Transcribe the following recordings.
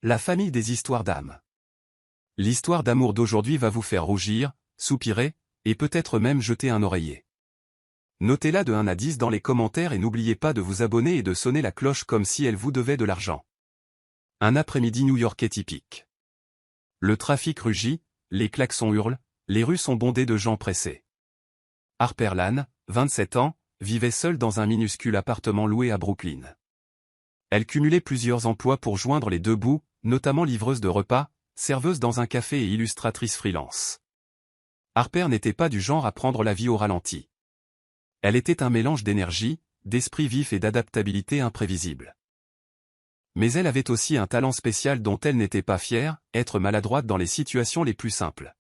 la famille des histoires d'âme. L'histoire d'amour d'aujourd'hui va vous faire rougir, soupirer, et peut-être même jeter un oreiller. Notez-la de 1 à 10 dans les commentaires et n'oubliez pas de vous abonner et de sonner la cloche comme si elle vous devait de l'argent. Un après-midi new-yorkais typique. Le trafic rugit, les klaxons hurlent, les rues sont bondées de gens pressés. Harper Lane, 27 ans, vivait seule dans un minuscule appartement loué à Brooklyn. Elle cumulait plusieurs emplois pour joindre les deux bouts, notamment livreuse de repas, serveuse dans un café et illustratrice freelance. Harper n'était pas du genre à prendre la vie au ralenti. Elle était un mélange d'énergie, d'esprit vif et d'adaptabilité imprévisible. Mais elle avait aussi un talent spécial dont elle n'était pas fière, être maladroite dans les situations les plus simples.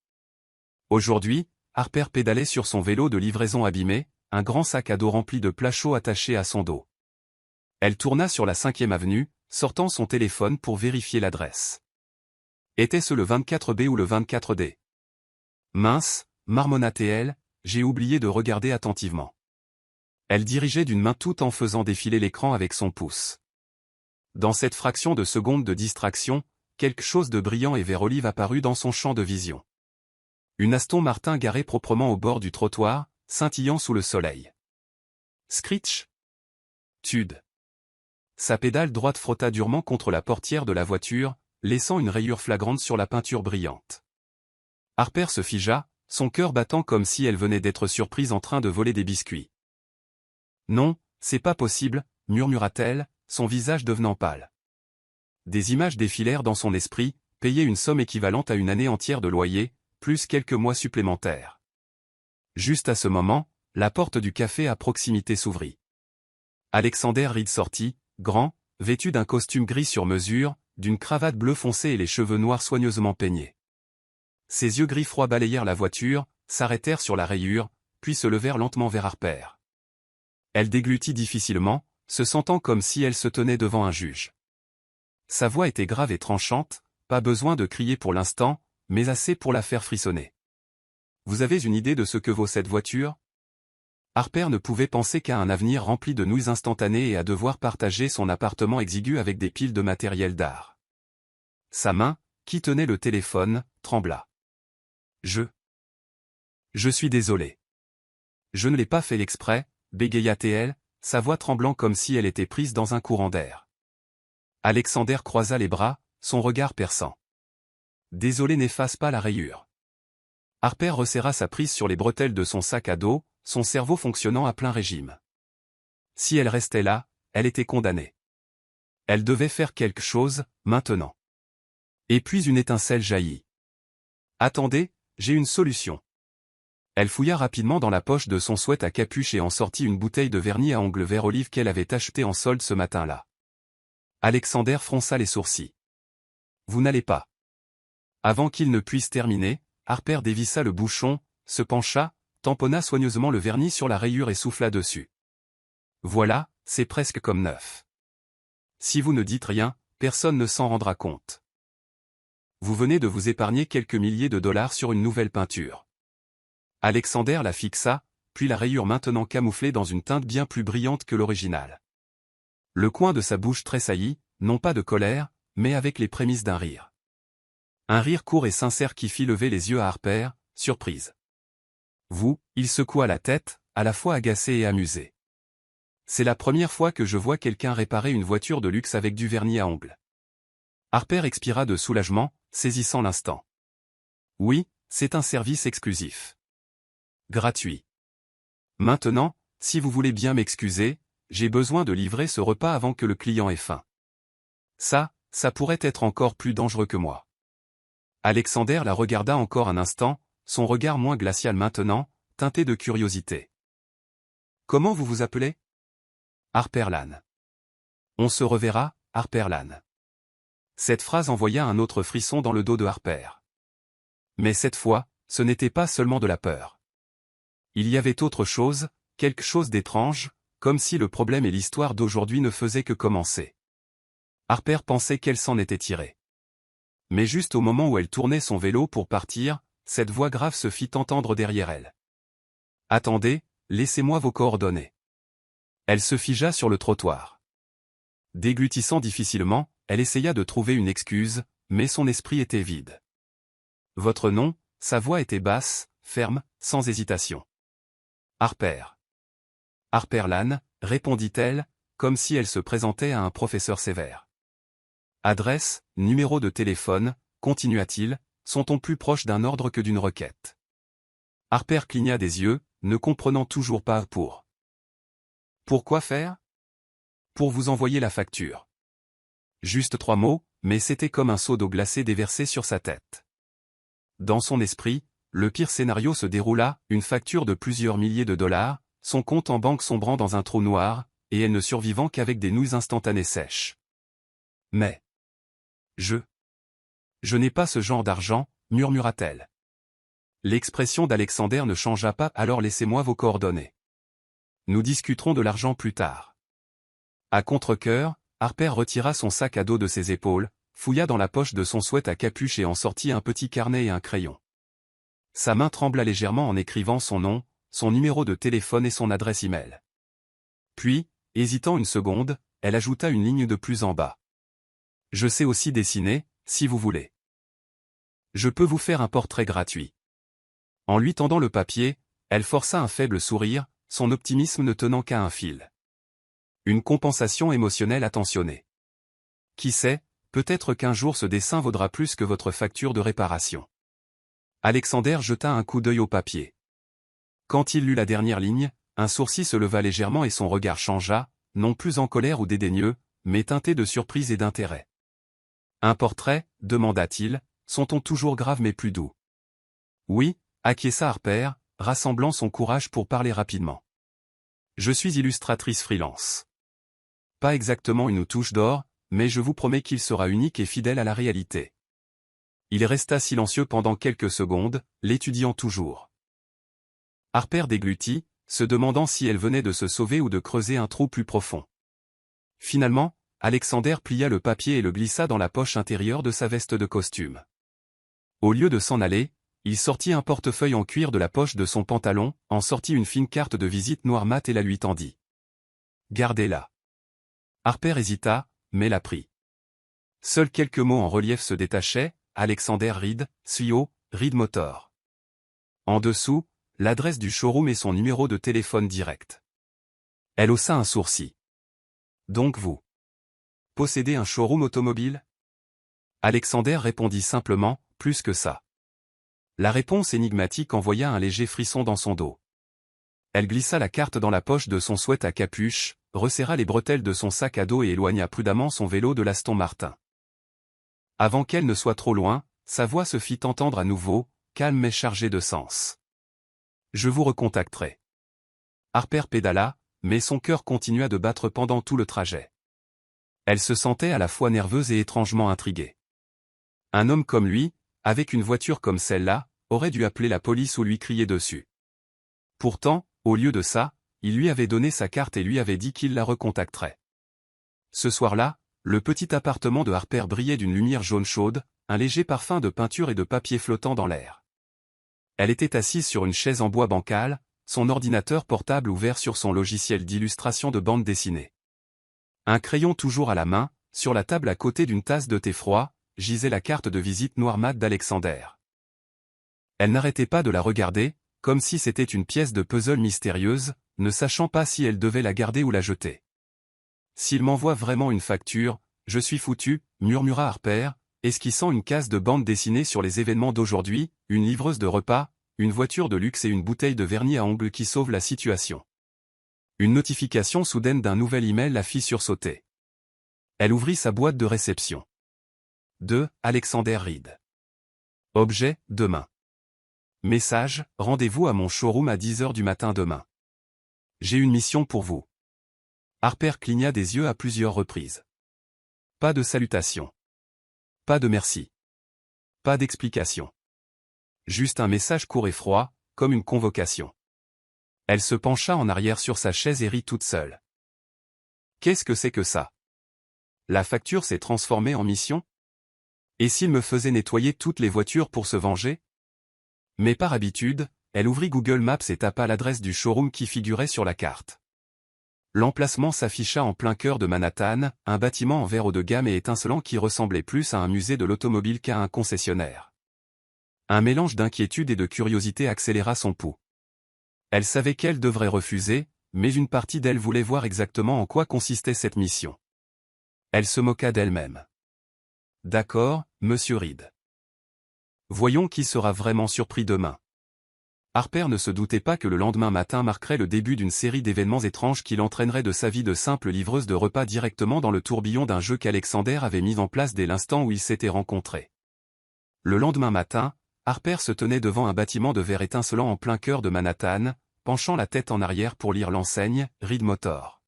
Aujourd'hui, Harper pédalait sur son vélo de livraison abîmé, un grand sac à dos rempli de plats chauds attaché à son dos. Elle tourna sur la 5e avenue, sortant son téléphone pour vérifier l'adresse. Était-ce le 24B ou le 24D? Mince, marmonna-t-elle, j'ai oublié de regarder attentivement. Elle dirigeait d'une main tout en faisant défiler l'écran avec son pouce. Dans cette fraction de seconde de distraction, quelque chose de brillant et vert olive apparut dans son champ de vision. Une Aston Martin garée proprement au bord du trottoir, scintillant sous le soleil. Screech. Tude. Sa pédale droite frotta durement contre la portière de la voiture, laissant une rayure flagrante sur la peinture brillante. Harper se figea, son cœur battant comme si elle venait d'être surprise en train de voler des biscuits. Non, c'est pas possible, murmura-t-elle, son visage devenant pâle. Des images défilèrent dans son esprit, payer une somme équivalente à une année entière de loyer, plus quelques mois supplémentaires. Juste à ce moment, la porte du café à proximité s'ouvrit. Alexander Reed sortit, grand, vêtu d'un costume gris sur mesure, d'une cravate bleu foncé et les cheveux noirs soigneusement peignés. Ses yeux gris froids balayèrent la voiture, s'arrêtèrent sur la rayure, puis se levèrent lentement vers Harper. Elle déglutit difficilement, se sentant comme si elle se tenait devant un juge. Sa voix était grave et tranchante, pas besoin de crier pour l'instant, mais assez pour la faire frissonner. Vous avez une idée de ce que vaut cette voiture? Harper ne pouvait penser qu'à un avenir rempli de nouilles instantanées et à devoir partager son appartement exigu avec des piles de matériel d'art. Sa main, qui tenait le téléphone, trembla. Je suis désolé. Je ne l'ai pas fait exprès, bégaya-t-elle, sa voix tremblant comme si elle était prise dans un courant d'air. Alexander croisa les bras, son regard perçant. Désolé n'efface pas la rayure. Harper resserra sa prise sur les bretelles de son sac à dos, son cerveau fonctionnant à plein régime. Si elle restait là, elle était condamnée. Elle devait faire quelque chose, maintenant. Et puis une étincelle jaillit. Attendez, j'ai une solution. Elle fouilla rapidement dans la poche de son sweat à capuche et en sortit une bouteille de vernis à ongles vert olive qu'elle avait achetée en solde ce matin-là. Alexander fronça les sourcils. Vous n'allez pas. Avant qu'il ne puisse terminer, Harper dévissa le bouchon, se pencha, tamponna soigneusement le vernis sur la rayure et souffla dessus. Voilà, c'est presque comme neuf. Si vous ne dites rien, personne ne s'en rendra compte. Vous venez de vous épargner quelques milliers de dollars sur une nouvelle peinture. Alexander la fixa, puis la rayure maintenant camouflée dans une teinte bien plus brillante que l'original. Le coin de sa bouche tressaillit, non pas de colère, mais avec les prémices d'un rire. Un rire court et sincère qui fit lever les yeux à Harper, surprise. Vous, il secoua la tête, à la fois agacé et amusé. C'est la première fois que je vois quelqu'un réparer une voiture de luxe avec du vernis à ongles. Harper expira de soulagement, saisissant l'instant. Oui, c'est un service exclusif. Gratuit. Maintenant, si vous voulez bien m'excuser, j'ai besoin de livrer ce repas avant que le client ait faim. Ça pourrait être encore plus dangereux que moi. Alexander la regarda encore un instant, son regard moins glacial maintenant, teinté de curiosité. Comment vous vous appelez? Harper Lane. On se reverra, Harper Lane. Cette phrase envoya un autre frisson dans le dos de Harper. Mais cette fois, ce n'était pas seulement de la peur. Il y avait autre chose, quelque chose d'étrange, comme si le problème et l'histoire d'aujourd'hui ne faisaient que commencer. Harper pensait qu'elle s'en était tirée. Mais juste au moment où elle tournait son vélo pour partir, cette voix grave se fit entendre derrière elle. « Attendez, laissez-moi vos coordonnées. » Elle se figea sur le trottoir. Déglutissant difficilement, elle essaya de trouver une excuse, mais son esprit était vide. Votre nom, sa voix était basse, ferme, sans hésitation. Harper. Harper Lane, répondit-elle, comme si elle se présentait à un professeur sévère. Adresse, numéro de téléphone, continua-t-il, sont-on plus proche d'un ordre que d'une requête? Harper cligna des yeux, ne comprenant toujours pas pour. Pourquoi faire? Pour vous envoyer la facture. Juste 3 mots, mais c'était comme un seau d'eau glacée déversé sur sa tête. Dans son esprit, le pire scénario se déroula, une facture de plusieurs milliers de dollars, son compte en banque sombrant dans un trou noir, et elle ne survivant qu'avec des nouilles instantanées sèches. Mais... Je n'ai pas ce genre d'argent, murmura-t-elle. L'expression d'Alexander ne changea pas, alors laissez-moi vos coordonnées. Nous discuterons de l'argent plus tard. À contre-cœur, Harper retira son sac à dos de ses épaules, fouilla dans la poche de son sweat à capuche et en sortit un petit carnet et un crayon. Sa main trembla légèrement en écrivant son nom, son numéro de téléphone et son adresse e-mail. Puis, hésitant une seconde, elle ajouta une ligne de plus en bas. Je sais aussi dessiner, si vous voulez. Je peux vous faire un portrait gratuit. En lui tendant le papier, elle força un faible sourire, son optimisme ne tenant qu'à un fil. Une compensation émotionnelle attentionnée. Qui sait, peut-être qu'un jour ce dessin vaudra plus que votre facture de réparation. Alexander jeta un coup d'œil au papier. Quand il lut la dernière ligne, un sourcil se leva légèrement et son regard changea, non plus en colère ou dédaigneux, mais teinté de surprise et d'intérêt. Un portrait, demanda-t-il, sont-on toujours graves mais plus doux? Oui, acquiesça Harper, rassemblant son courage pour parler rapidement. Je suis illustratrice freelance. Pas exactement une touche d'or, mais je vous promets qu'il sera unique et fidèle à la réalité. Il resta silencieux pendant quelques secondes, l'étudiant toujours. Harper déglutit, se demandant si elle venait de se sauver ou de creuser un trou plus profond. Finalement, Alexander plia le papier et le glissa dans la poche intérieure de sa veste de costume. Au lieu de s'en aller, il sortit un portefeuille en cuir de la poche de son pantalon, en sortit une fine carte de visite noire mat et la lui tendit. Gardez-la. Harper hésita, mais la prit. Seuls quelques mots en relief se détachaient, Alexander Reed, CEO, Reed Motor. En dessous, l'adresse du showroom et son numéro de téléphone direct. Elle haussa un sourcil. Donc vous possédez un showroom automobile? Alexander répondit simplement, plus que ça. La réponse énigmatique envoya un léger frisson dans son dos. Elle glissa la carte dans la poche de son sweat à capuche, resserra les bretelles de son sac à dos et éloigna prudemment son vélo de l'Aston Martin. Avant qu'elle ne soit trop loin, sa voix se fit entendre à nouveau, calme mais chargée de sens. Je vous recontacterai. Harper pédala, mais son cœur continua de battre pendant tout le trajet. Elle se sentait à la fois nerveuse et étrangement intriguée. Un homme comme lui, avec une voiture comme celle-là, aurait dû appeler la police ou lui crier dessus. Pourtant, au lieu de ça, il lui avait donné sa carte et lui avait dit qu'il la recontacterait. Ce soir-là, le petit appartement de Harper brillait d'une lumière jaune chaude, un léger parfum de peinture et de papier flottant dans l'air. Elle était assise sur une chaise en bois bancal, son ordinateur portable ouvert sur son logiciel d'illustration de bande dessinée. Un crayon toujours à la main, sur la table à côté d'une tasse de thé froid, gisait la carte de visite noire mat d'Alexander. Elle n'arrêtait pas de la regarder, comme si c'était une pièce de puzzle mystérieuse, ne sachant pas si elle devait la garder ou la jeter. S'il m'envoie vraiment une facture, je suis foutu, murmura Harper, esquissant une case de bande dessinée sur les événements d'aujourd'hui, une livreuse de repas, une voiture de luxe et une bouteille de vernis à ongles qui sauvent la situation. Une notification soudaine d'un nouvel email la fit sursauter. Elle ouvrit sa boîte de réception. De Alexander Reed. Objet, demain. Message, rendez-vous à mon showroom à 10h du matin demain. J'ai une mission pour vous. Harper cligna des yeux à plusieurs reprises. Pas de salutation. Pas de merci. Pas d'explication. Juste un message court et froid, comme une convocation. Elle se pencha en arrière sur sa chaise et rit toute seule. Qu'est-ce que c'est que ça? La facture s'est transformée en mission? Et s'il me faisait nettoyer toutes les voitures pour se venger? Mais par habitude, elle ouvrit Google Maps et tapa l'adresse du showroom qui figurait sur la carte. L'emplacement s'afficha en plein cœur de Manhattan, un bâtiment en verre haut de gamme et étincelant qui ressemblait plus à un musée de l'automobile qu'à un concessionnaire. Un mélange d'inquiétude et de curiosité accéléra son pouls. Elle savait qu'elle devrait refuser, mais une partie d'elle voulait voir exactement en quoi consistait cette mission. Elle se moqua d'elle-même. D'accord, monsieur Reed. Voyons qui sera vraiment surpris demain. Harper ne se doutait pas que le lendemain matin marquerait le début d'une série d'événements étranges qui l'entraîneraient de sa vie de simple livreuse de repas directement dans le tourbillon d'un jeu qu'Alexander avait mis en place dès l'instant où ils s'étaient rencontrés. Le lendemain matin, Harper se tenait devant un bâtiment de verre étincelant en plein cœur de Manhattan, penchant la tête en arrière pour lire l'enseigne « Reed Motor ».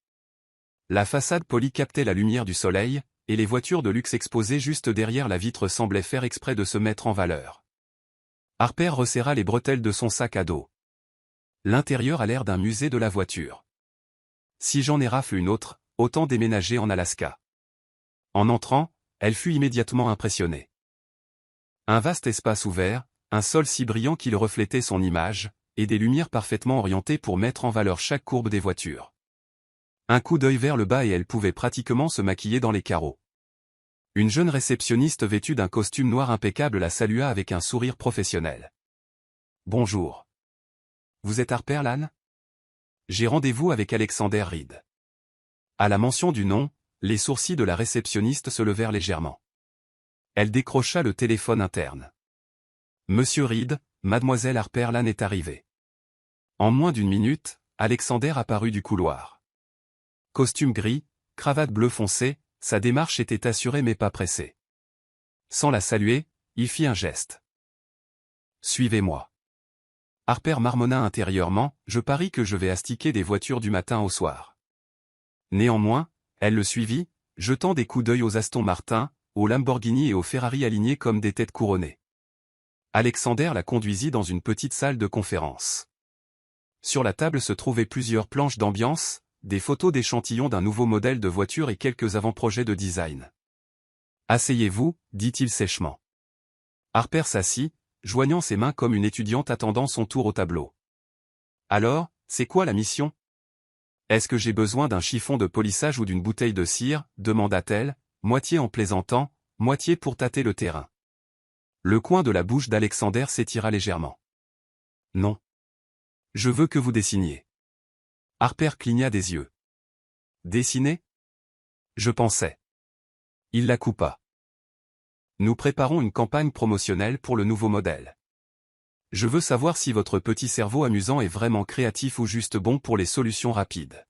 La façade polie captait la lumière du soleil, et les voitures de luxe exposées juste derrière la vitre semblaient faire exprès de se mettre en valeur. Harper resserra les bretelles de son sac à dos. L'intérieur a l'air d'un musée de la voiture. Si j'en ai rafle une autre, autant déménager en Alaska. En entrant, elle fut immédiatement impressionnée. Un vaste espace ouvert, un sol si brillant qu'il reflétait son image, et des lumières parfaitement orientées pour mettre en valeur chaque courbe des voitures. Un coup d'œil vers le bas et elle pouvait pratiquement se maquiller dans les carreaux. Une jeune réceptionniste vêtue d'un costume noir impeccable la salua avec un sourire professionnel. « Bonjour. Vous êtes Harper Lane ? J'ai rendez-vous avec Alexander Reed. » À la mention du nom, les sourcils de la réceptionniste se levèrent légèrement. Elle décrocha le téléphone interne. « Monsieur Reed, mademoiselle Harper Lane est arrivée. » En moins d'une minute, Alexander apparut du couloir. Costume gris, cravate bleu foncé, sa démarche était assurée mais pas pressée. Sans la saluer, il fit un geste. « Suivez-moi. » Harper marmonna intérieurement, « Je parie que je vais astiquer des voitures du matin au soir. » Néanmoins, elle le suivit, jetant des coups d'œil aux Aston Martin, aux Lamborghini et aux Ferrari alignés comme des têtes couronnées. Alexander la conduisit dans une petite salle de conférence. Sur la table se trouvaient plusieurs planches d'ambiance, des photos d'échantillons d'un nouveau modèle de voiture et quelques avant-projets de design. « Asseyez-vous, dit-il sèchement. Harper s'assit, joignant ses mains comme une étudiante attendant son tour au tableau. « Alors, c'est quoi la mission ? Est-ce que j'ai besoin d'un chiffon de polissage ou d'une bouteille de cire ?» demanda-t-elle, moitié en plaisantant, moitié pour tâter le terrain. Le coin de la bouche d'Alexander s'étira légèrement. « Non. Je veux que vous dessiniez. » Harper cligna des yeux. « Dessiner ? Je pensais. » Il la coupa. « Nous préparons une campagne promotionnelle pour le nouveau modèle. Je veux savoir si votre petit cerveau amusant est vraiment créatif ou juste bon pour les solutions rapides. »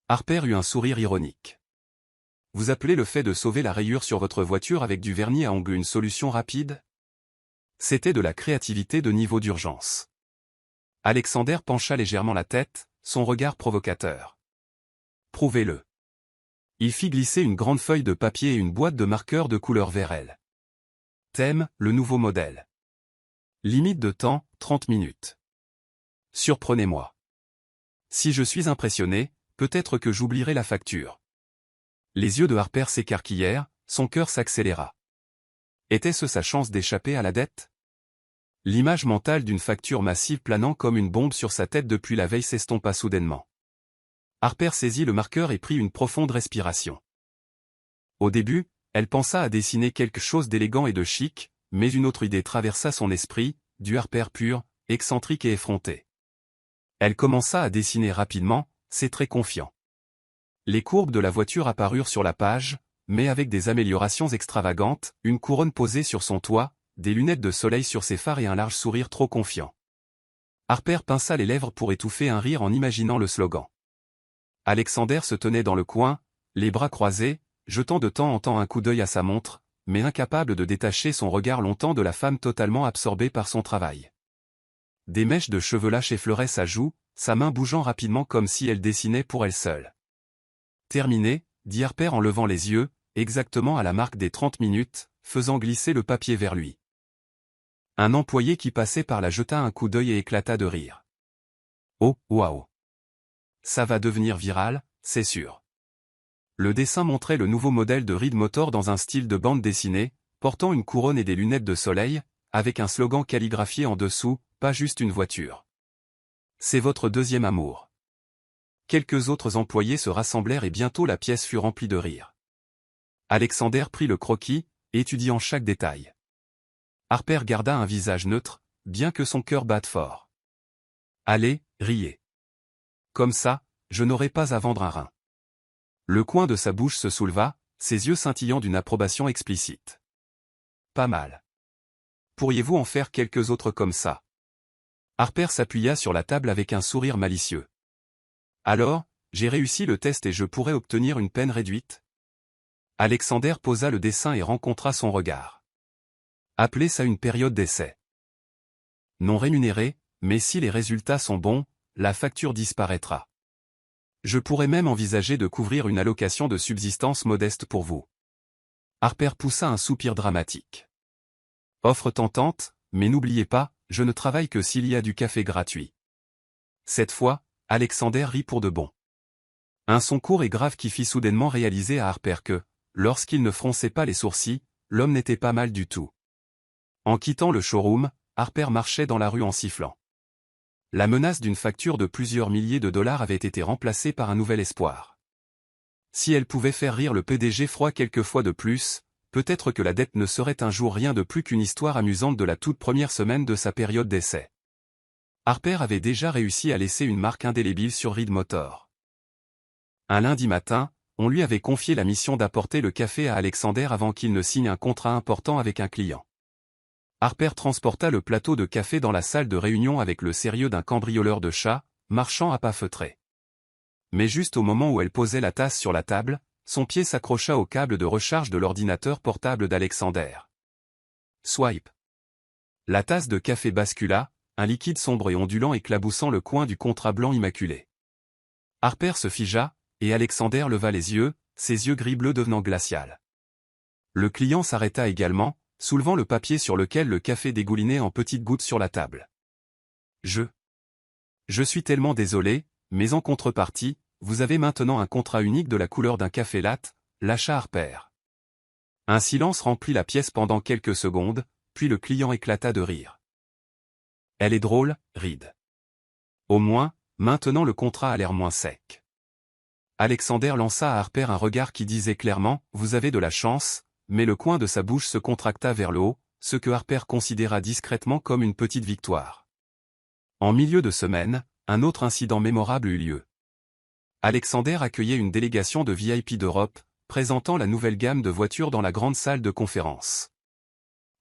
Harper eut un sourire ironique. « Vous appelez le fait de sauver la rayure sur votre voiture avec du vernis à ongles une solution rapide ? » C'était de la créativité de niveau d'urgence. Alexander pencha légèrement la tête, son regard provocateur. « Prouvez-le. » Il fit glisser une grande feuille de papier et une boîte de marqueurs de couleur vers elle. Thème, le nouveau modèle. Limite de temps, 30 minutes. Surprenez-moi. Si je suis impressionné, peut-être que j'oublierai la facture. Les yeux de Harper s'écarquillèrent, son cœur s'accéléra. Était-ce sa chance d'échapper à la dette ? L'image mentale d'une facture massive planant comme une bombe sur sa tête depuis la veille s'estompa soudainement. Harper saisit le marqueur et prit une profonde respiration. Au début, elle pensa à dessiner quelque chose d'élégant et de chic, mais une autre idée traversa son esprit, du Harper pur, excentrique et effronté. Elle commença à dessiner rapidement, ses traits confiants. Les courbes de la voiture apparurent sur la page, mais avec des améliorations extravagantes, une couronne posée sur son toit, des lunettes de soleil sur ses phares et un large sourire trop confiant. Harper pinça les lèvres pour étouffer un rire en imaginant le slogan. Alexander se tenait dans le coin, les bras croisés, jetant de temps en temps un coup d'œil à sa montre, mais incapable de détacher son regard longtemps de la femme totalement absorbée par son travail. Des mèches de cheveux lâches effleuraient sa joue, sa main bougeant rapidement comme si elle dessinait pour elle seule. « Terminé, » dit Harper en levant les yeux, exactement à la marque des 30 minutes, faisant glisser le papier vers lui. Un employé qui passait par là jeta un coup d'œil et éclata de rire. « Oh, waouh! Ça va devenir viral, c'est sûr. » Le dessin montrait le nouveau modèle de Reed Motor dans un style de bande dessinée, portant une couronne et des lunettes de soleil, avec un slogan calligraphié en dessous, pas juste une voiture. C'est votre deuxième amour. quelques autres employés se rassemblèrent et bientôt la pièce fut remplie de rire. Alexander prit le croquis, étudiant chaque détail. Harper garda un visage neutre, bien que son cœur batte fort. Allez, riez. Comme ça, je n'aurai pas à vendre un rein. Le coin de sa bouche se souleva, ses yeux scintillant d'une approbation explicite. Pas mal. Pourriez-vous en faire quelques autres comme ça? Harper s'appuya sur la table avec un sourire malicieux. Alors, j'ai réussi le test et je pourrais obtenir une peine réduite? Alexander posa le dessin et rencontra son regard. Appelez ça une période d'essai. Non rémunérée, mais si les résultats sont bons, la facture disparaîtra. Je pourrais même envisager de couvrir une allocation de subsistance modeste pour vous. Harper poussa un soupir dramatique. Offre tentante, mais n'oubliez pas, je ne travaille que s'il y a du café gratuit. Cette fois, Alexander rit pour de bon. Un son court et grave qui fit soudainement réaliser à Harper que, lorsqu'il ne fronçait pas les sourcils, l'homme n'était pas mal du tout. En quittant le showroom, Harper marchait dans la rue en sifflant. La menace d'une facture de plusieurs milliers de dollars avait été remplacée par un nouvel espoir. Si elle pouvait faire rire le PDG froid quelques fois de plus, peut-être que la dette ne serait un jour rien de plus qu'une histoire amusante de la toute première semaine de sa période d'essai. Harper avait déjà réussi à laisser une marque indélébile sur Reed Motor. Un lundi matin, on lui avait confié la mission d'apporter le café à Alexander avant qu'il ne signe un contrat important avec un client. Harper transporta le plateau de café dans la salle de réunion avec le sérieux d'un cambrioleur de chats, marchant à pas feutrés. Mais juste au moment où elle posait la tasse sur la table, son pied s'accrocha au câble de recharge de l'ordinateur portable d'Alexander. Swipe. La tasse de café bascula, un liquide sombre et ondulant éclaboussant le coin du contrat blanc immaculé. Harper se figea, et Alexander leva les yeux, ses yeux gris-bleu devenant glacial. Le client s'arrêta également, soulevant le papier sur lequel le café dégoulinait en petites gouttes sur la table. Je suis tellement désolé, mais en contrepartie, vous avez maintenant un contrat unique de la couleur d'un café latte, lâcha Harper. Un silence remplit la pièce pendant quelques secondes, puis le client éclata de rire. Elle est drôle, Reed. Au moins, maintenant le contrat a l'air moins sec. Alexander lança à Harper un regard qui disait clairement « Vous avez de la chance », mais le coin de sa bouche se contracta vers le haut, ce que Harper considéra discrètement comme une petite victoire. En milieu de semaine, un autre incident mémorable eut lieu. Alexander accueillait une délégation de VIP d'Europe, présentant la nouvelle gamme de voitures dans la grande salle de conférence.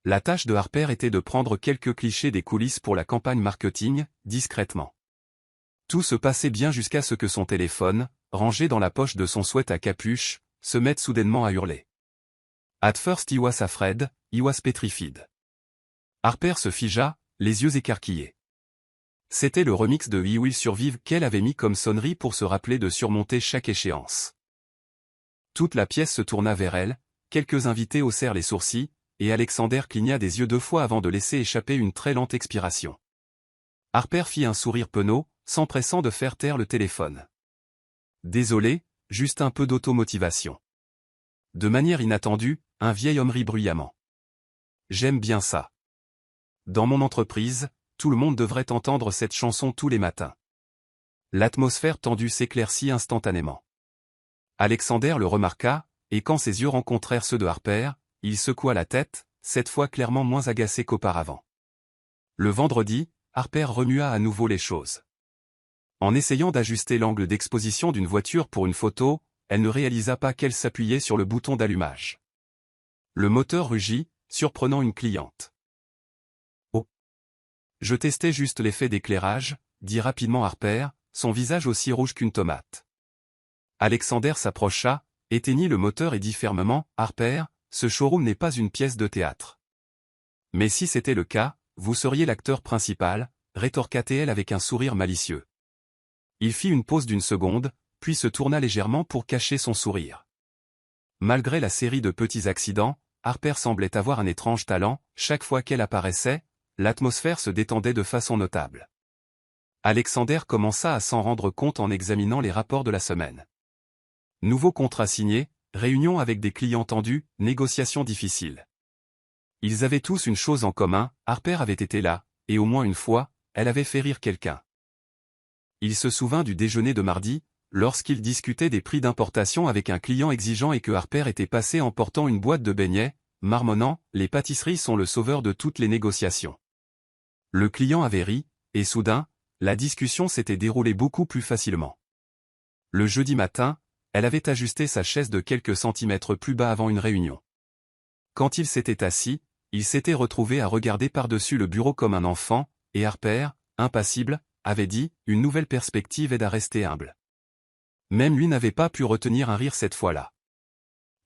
La tâche de Harper était de prendre quelques clichés des coulisses pour la campagne marketing, discrètement. Tout se passait bien jusqu'à ce que son téléphone, rangé dans la poche de son sweat à capuche, se mette soudainement à hurler. At first he was afraid, he was petrified. Harper se figea, les yeux écarquillés. C'était le remix de We Will Survive qu'elle avait mis comme sonnerie pour se rappeler de surmonter chaque échéance. Toute la pièce se tourna vers elle, quelques invités haussèrent les sourcils, et Alexander cligna des yeux 2 fois avant de laisser échapper une très lente expiration. Harper fit un sourire penaud, s'empressant de faire taire le téléphone. Désolé, juste un peu d'automotivation. De manière inattendue, un vieil homme rit bruyamment. J'aime bien ça. Dans mon entreprise, tout le monde devrait entendre cette chanson tous les matins. L'atmosphère tendue s'éclaircit instantanément. Alexander le remarqua, et quand ses yeux rencontrèrent ceux de Harper, il secoua la tête, cette fois clairement moins agacé qu'auparavant. Le vendredi, Harper remua à nouveau les choses. En essayant d'ajuster l'angle d'exposition d'une voiture pour une photo, elle ne réalisa pas qu'elle s'appuyait sur le bouton d'allumage. Le moteur rugit, surprenant une cliente. « Oh. Je testais juste l'effet d'éclairage, » dit rapidement Harper, son visage aussi rouge qu'une tomate. Alexander s'approcha, éteignit le moteur et dit fermement « Harper, ce showroom n'est pas une pièce de théâtre. » « Mais si c'était le cas, vous seriez l'acteur principal, » rétorqua-t-elle avec un sourire malicieux. Il fit une pause d'1 seconde, puis se tourna légèrement pour cacher son sourire. Malgré la série de petits accidents, Harper semblait avoir un étrange talent, chaque fois qu'elle apparaissait, l'atmosphère se détendait de façon notable. Alexander commença à s'en rendre compte en examinant les rapports de la semaine. Nouveau contrat signé, réunion avec des clients tendus, négociations difficiles. Ils avaient tous une chose en commun, Harper avait été là, et au moins une fois, elle avait fait rire quelqu'un. Il se souvint du déjeuner de mardi, lorsqu'il discutait des prix d'importation avec un client exigeant et que Harper était passé en portant une boîte de beignets, marmonnant « Les pâtisseries sont le sauveur de toutes les négociations ». Le client avait ri, et soudain, la discussion s'était déroulée beaucoup plus facilement. Le jeudi matin, elle avait ajusté sa chaise de quelques centimètres plus bas avant une réunion. Quand il s'était assis, il s'était retrouvé à regarder par-dessus le bureau comme un enfant, et Harper, impassible, avait dit « Une nouvelle perspective aide à rester humble ». Même lui n'avait pas pu retenir un rire cette fois-là.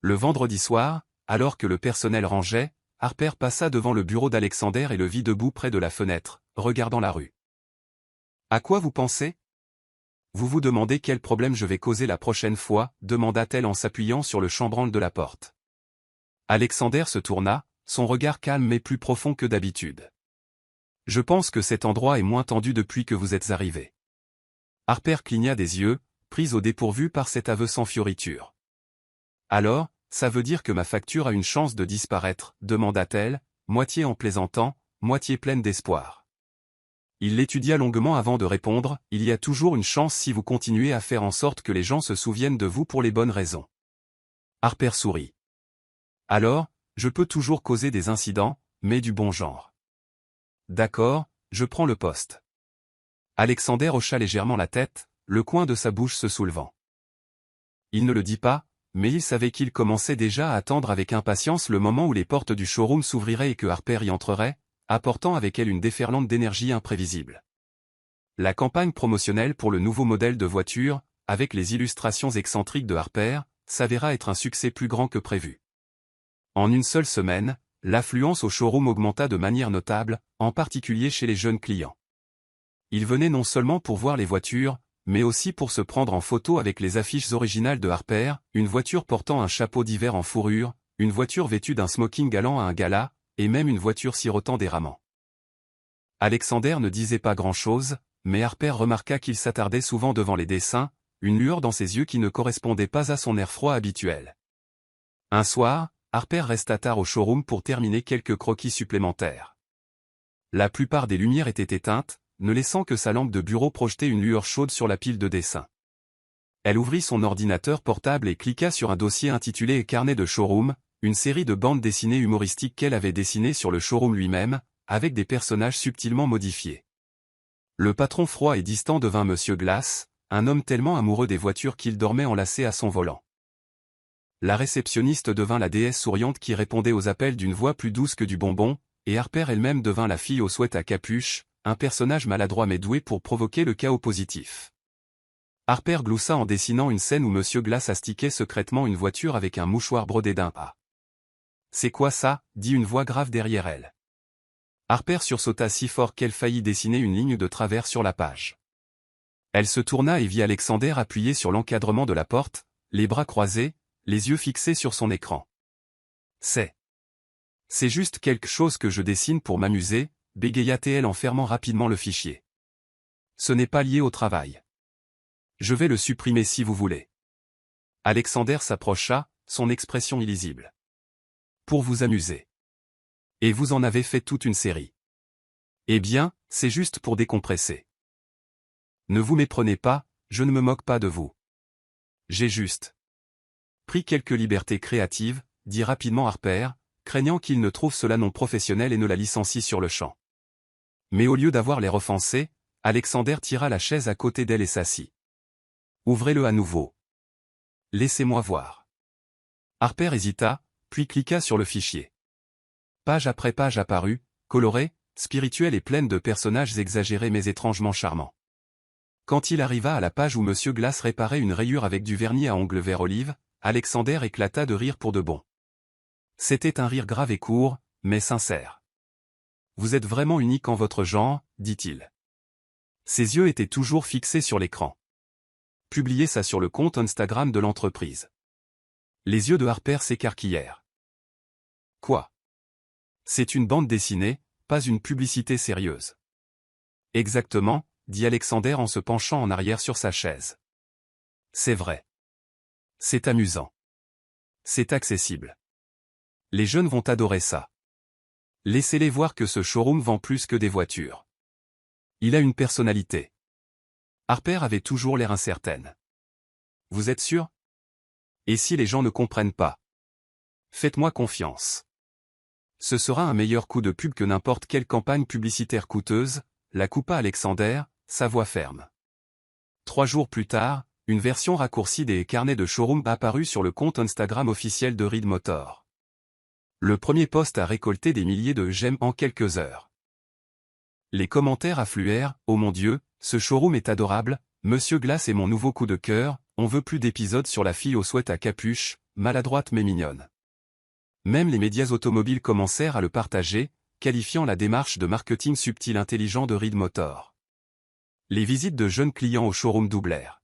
Le vendredi soir, alors que le personnel rangeait, Harper passa devant le bureau d'Alexander et le vit debout près de la fenêtre, regardant la rue. « À quoi vous pensez ? Vous vous demandez quel problème je vais causer la prochaine fois, demanda-t-elle en s'appuyant sur le chambranle de la porte. Alexander se tourna, son regard calme mais plus profond que d'habitude. « Je pense que cet endroit est moins tendu depuis que vous êtes arrivé. » Harper cligna des yeux, prise au dépourvu par cet aveu sans fioriture. « Alors, ça veut dire que ma facture a une chance de disparaître, demanda-t-elle, moitié en plaisantant, moitié pleine d'espoir. Il l'étudia longuement avant de répondre, « Il y a toujours une chance si vous continuez à faire en sorte que les gens se souviennent de vous pour les bonnes raisons. » Harper sourit. « Alors, je peux toujours causer des incidents, mais du bon genre. » « D'accord, je prends le poste. » Alexander hocha légèrement la tête, le coin de sa bouche se soulevant. Il ne le dit pas, mais il savait qu'il commençait déjà à attendre avec impatience le moment où les portes du showroom s'ouvriraient et que Harper y entrerait, apportant avec elle une déferlante d'énergie imprévisible. La campagne promotionnelle pour le nouveau modèle de voiture, avec les illustrations excentriques de Harper, s'avéra être un succès plus grand que prévu. En une seule semaine, l'affluence au showroom augmenta de manière notable, en particulier chez les jeunes clients. Ils venaient non seulement pour voir les voitures, mais aussi pour se prendre en photo avec les affiches originales de Harper, une voiture portant un chapeau d'hiver en fourrure, une voiture vêtue d'un smoking allant à un gala, et même une voiture sirotant des ramans. Alexander ne disait pas grand-chose, mais Harper remarqua qu'il s'attardait souvent devant les dessins, une lueur dans ses yeux qui ne correspondait pas à son air froid habituel. Un soir, Harper resta tard au showroom pour terminer quelques croquis supplémentaires. La plupart des lumières étaient éteintes, ne laissant que sa lampe de bureau projeter une lueur chaude sur la pile de dessins. Elle ouvrit son ordinateur portable et cliqua sur un dossier intitulé « Carnet de showroom », une série de bandes dessinées humoristiques qu'elle avait dessinées sur le showroom lui-même, avec des personnages subtilement modifiés. Le patron froid et distant devint Monsieur Glass, un homme tellement amoureux des voitures qu'il dormait enlacé à son volant. La réceptionniste devint la déesse souriante qui répondait aux appels d'une voix plus douce que du bonbon, et Harper elle-même devint la fille aux sweats à capuche, un personnage maladroit mais doué pour provoquer le chaos positif. Harper gloussa en dessinant une scène où Monsieur Glass astiquait secrètement une voiture avec un mouchoir brodé d'un A. « C'est quoi ça » dit une voix grave derrière elle. Harper sursauta si fort qu'elle faillit dessiner une ligne de travers sur la page. Elle se tourna et vit Alexander appuyé sur l'encadrement de la porte, les bras croisés, les yeux fixés sur son écran. « C'est juste quelque chose que je dessine pour m'amuser, bégaya-t-elle en fermant rapidement le fichier. Ce n'est pas lié au travail. Je vais le supprimer si vous voulez. Alexander s'approcha, son expression illisible. Pour vous amuser. Et vous en avez fait toute une série. Eh bien, c'est juste pour décompresser. Ne vous méprenez pas, je ne me moque pas de vous. J'ai juste pris quelques libertés créatives, dit rapidement Harper, craignant qu'il ne trouve cela non professionnel et ne la licencie sur le champ. Mais au lieu d'avoir l'air offensé, Alexander tira la chaise à côté d'elle et s'assit. Ouvrez-le à nouveau. Laissez-moi voir. Harper hésita, puis cliqua sur le fichier. Page après page apparut, colorée, spirituelle et pleine de personnages exagérés mais étrangement charmants. Quand il arriva à la page où Monsieur Glass réparait une rayure avec du vernis à ongles vert olive, Alexander éclata de rire pour de bon. C'était un rire grave et court, mais sincère. Vous êtes vraiment unique en votre genre, dit-il. Ses yeux étaient toujours fixés sur l'écran. Publiez ça sur le compte Instagram de l'entreprise. Les yeux de Harper s'écarquillèrent. Quoi? C'est une bande dessinée, pas une publicité sérieuse. Exactement, dit Alexander en se penchant en arrière sur sa chaise. C'est vrai. C'est amusant. C'est accessible. Les jeunes vont adorer ça. Laissez-les voir que ce showroom vend plus que des voitures. Il a une personnalité. Harper avait toujours l'air incertaine. Vous êtes sûr? Et si les gens ne comprennent pas? Faites-moi confiance. Ce sera un meilleur coup de pub que n'importe quelle campagne publicitaire coûteuse, la coupa Alexander, sa voix ferme. 3 jours plus tard, une version raccourcie des carnets de showroom apparut sur le compte Instagram officiel de Reed Motor. Le premier post a récolté des milliers de j'aime en quelques heures. Les commentaires affluèrent, oh mon Dieu, ce showroom est adorable, Monsieur Glace est mon nouveau coup de cœur, on veut plus d'épisodes sur la fille aux sweats à capuche, maladroite mais mignonne. Même les médias automobiles commencèrent à le partager, qualifiant la démarche de marketing subtil intelligent de Reed Motor. Les visites de jeunes clients au showroom doublèrent.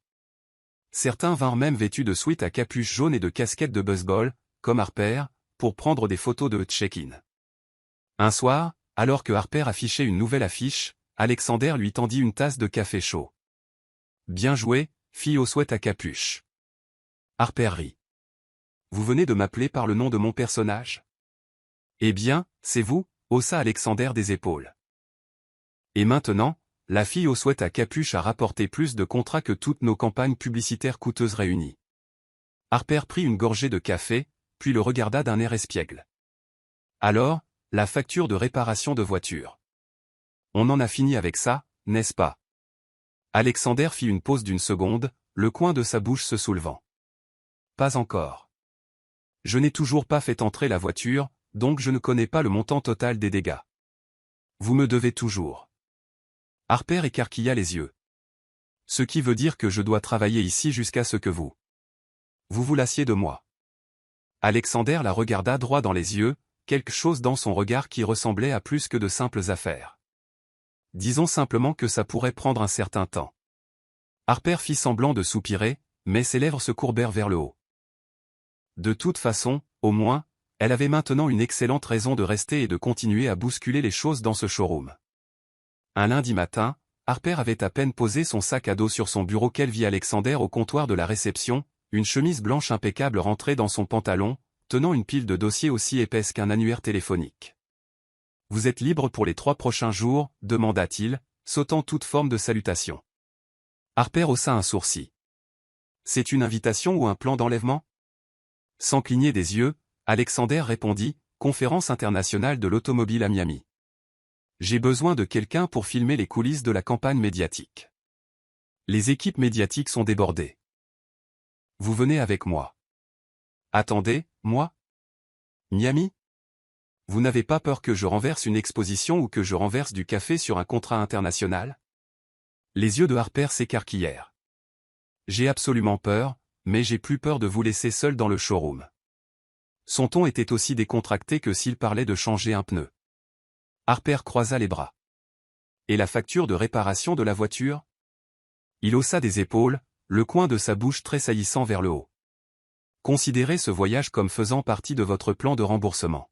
Certains vinrent même vêtus de sweats à capuche jaune et de casquettes de baseball, comme Harper, pour prendre des photos de check-in. Un soir, alors que Harper affichait une nouvelle affiche, Alexander lui tendit une tasse de café chaud. Bien joué, fille aux sweats à capuche. Harper rit. Vous venez de m'appeler par le nom de mon personnage? Eh bien, c'est vous, haussa Alexander des épaules. Et maintenant, la fille aux sweats à capuche a rapporté plus de contrats que toutes nos campagnes publicitaires coûteuses réunies. Harper prit une gorgée de café, puis le regarda d'un air espiègle. Alors, la facture de réparation de voiture. On en a fini avec ça, n'est-ce pas? Alexander fit une pause d'une seconde, le coin de sa bouche se soulevant. Pas encore. Je n'ai toujours pas fait entrer la voiture, donc je ne connais pas le montant total des dégâts. Vous me devez toujours. Harper écarquilla les yeux. Ce qui veut dire que je dois travailler ici jusqu'à ce que vous vous lassiez de moi. Alexander la regarda droit dans les yeux, quelque chose dans son regard qui ressemblait à plus que de simples affaires. Disons simplement que ça pourrait prendre un certain temps. Harper fit semblant de soupirer, mais ses lèvres se courbèrent vers le haut. De toute façon, au moins, elle avait maintenant une excellente raison de rester et de continuer à bousculer les choses dans ce showroom. Un lundi matin, Harper avait à peine posé son sac à dos sur son bureau qu'elle vit Alexander au comptoir de la réception, une chemise blanche impeccable rentrée dans son pantalon, tenant une pile de dossiers aussi épaisse qu'un annuaire téléphonique. « Vous êtes libre pour les 3 prochains jours ?» demanda-t-il, sautant toute forme de salutation. Harper haussa un sourcil. « C'est une invitation ou un plan d'enlèvement ?» Sans cligner des yeux, Alexander répondit, « Conférence internationale de l'automobile à Miami. J'ai besoin de quelqu'un pour filmer les coulisses de la campagne médiatique. Les équipes médiatiques sont débordées. Vous venez avec moi. » Attendez, moi? Miami? Vous n'avez pas peur que je renverse une exposition ou que je renverse du café sur un contrat international? Les yeux de Harper s'écarquillèrent. J'ai absolument peur, mais j'ai plus peur de vous laisser seul dans le showroom. Son ton était aussi décontracté que s'il parlait de changer un pneu. Harper croisa les bras. Et la facture de réparation de la voiture? Il haussa des épaules, le coin de sa bouche tressaillissant vers le haut. Considérez ce voyage comme faisant partie de votre plan de remboursement.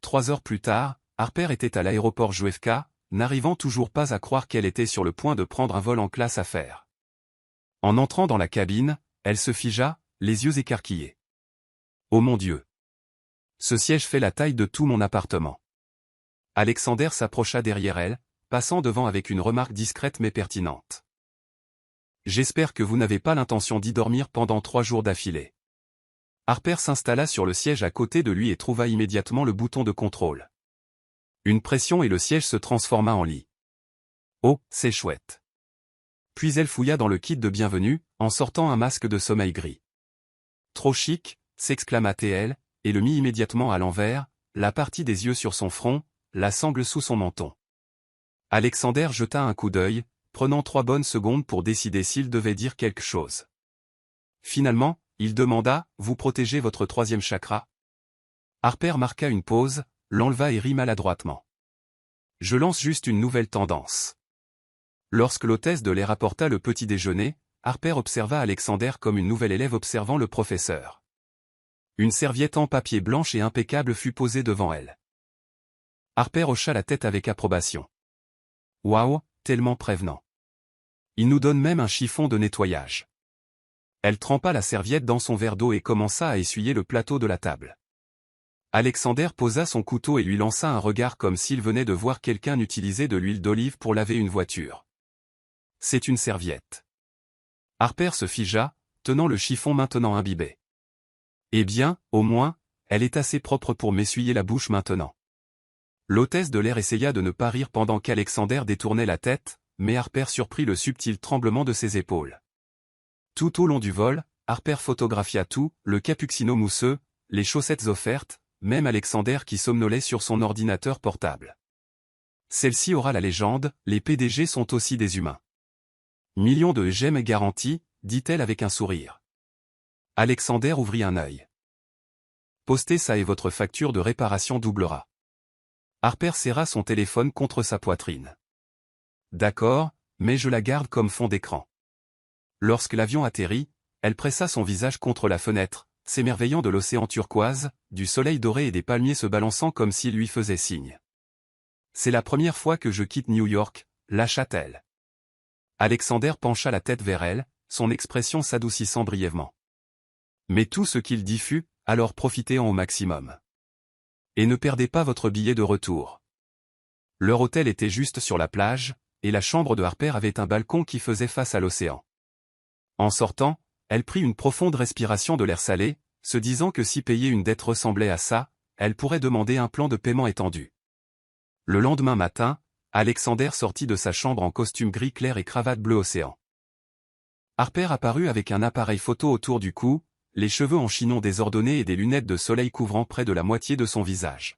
3 heures plus tard, Harper était à l'aéroport JFK, n'arrivant toujours pas à croire qu'elle était sur le point de prendre un vol en classe affaires. En entrant dans la cabine, elle se figea, les yeux écarquillés. Oh mon Dieu! Ce siège fait la taille de tout mon appartement. Alexander s'approcha derrière elle, passant devant avec une remarque discrète mais pertinente. J'espère que vous n'avez pas l'intention d'y dormir pendant 3 jours d'affilée. Harper s'installa sur le siège à côté de lui et trouva immédiatement le bouton de contrôle. Une pression et le siège se transforma en lit. Oh, c'est chouette. Puis elle fouilla dans le kit de bienvenue, en sortant un masque de sommeil gris. Trop chic, s'exclama-t-elle, et le mit immédiatement à l'envers, la partie des yeux sur son front, la sangle sous son menton. Alexander jeta un coup d'œil, prenant 3 bonnes secondes pour décider s'il devait dire quelque chose. Finalement, il demanda, « Vous protégez votre 3e chakra ?» Harper marqua une pause, l'enleva et rit maladroitement. « Je lance juste une nouvelle tendance. » Lorsque l'hôtesse de l'air apporta le petit déjeuner, Harper observa Alexander comme une nouvelle élève observant le professeur. Une serviette en papier blanche et impeccable fut posée devant elle. Harper hocha la tête avec approbation. « Waouh, tellement prévenant. Il nous donne même un chiffon de nettoyage. » Elle trempa la serviette dans son verre d'eau et commença à essuyer le plateau de la table. Alexander posa son couteau et lui lança un regard comme s'il venait de voir quelqu'un utiliser de l'huile d'olive pour laver une voiture. « C'est une serviette. » Harper se figea, tenant le chiffon maintenant imbibé. Eh bien, au moins, elle est assez propre pour m'essuyer la bouche maintenant. L'hôtesse de l'air essaya de ne pas rire pendant qu'Alexander détournait la tête, mais Harper surprit le subtil tremblement de ses épaules. Tout au long du vol, Harper photographia tout, le cappuccino mousseux, les chaussettes offertes, même Alexander qui somnolait sur son ordinateur portable. Celle-ci aura la légende, les PDG sont aussi des humains. Millions de j'aime garantis, dit-elle avec un sourire. Alexander ouvrit un œil. Postez ça et votre facture de réparation doublera. Harper serra son téléphone contre sa poitrine. D'accord, mais je la garde comme fond d'écran. Lorsque l'avion atterrit, elle pressa son visage contre la fenêtre, s'émerveillant de l'océan turquoise, du soleil doré et des palmiers se balançant comme s'ils lui faisaient signe. C'est la première fois que je quitte New York, lâcha-t-elle. Alexander pencha la tête vers elle, son expression s'adoucissant brièvement. Mais tout ce qu'il dit fut, alors profitez-en au maximum. Et ne perdez pas votre billet de retour. Leur hôtel était juste sur la plage, et la chambre de Harper avait un balcon qui faisait face à l'océan. En sortant, elle prit une profonde respiration de l'air salé, se disant que si payer une dette ressemblait à ça, elle pourrait demander un plan de paiement étendu. Le lendemain matin, Alexander sortit de sa chambre en costume gris clair et cravate bleu océan. Harper apparut avec un appareil photo autour du cou, les cheveux en chignon désordonnés et des lunettes de soleil couvrant près de la moitié de son visage.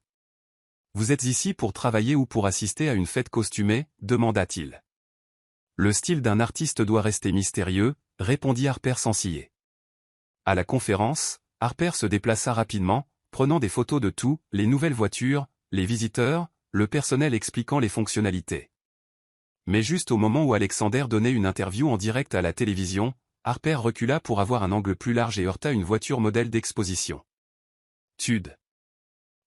« Vous êtes ici pour travailler ou pour assister à une fête costumée ?» demanda-t-il. « Le style d'un artiste doit rester mystérieux », répondit Harper sans ciller. À la conférence, Harper se déplaça rapidement, prenant des photos de tout, les nouvelles voitures, les visiteurs, le personnel expliquant les fonctionnalités. Mais juste au moment où Alexander donnait une interview en direct à la télévision, Harper recula pour avoir un angle plus large et heurta une voiture modèle d'exposition. Tude.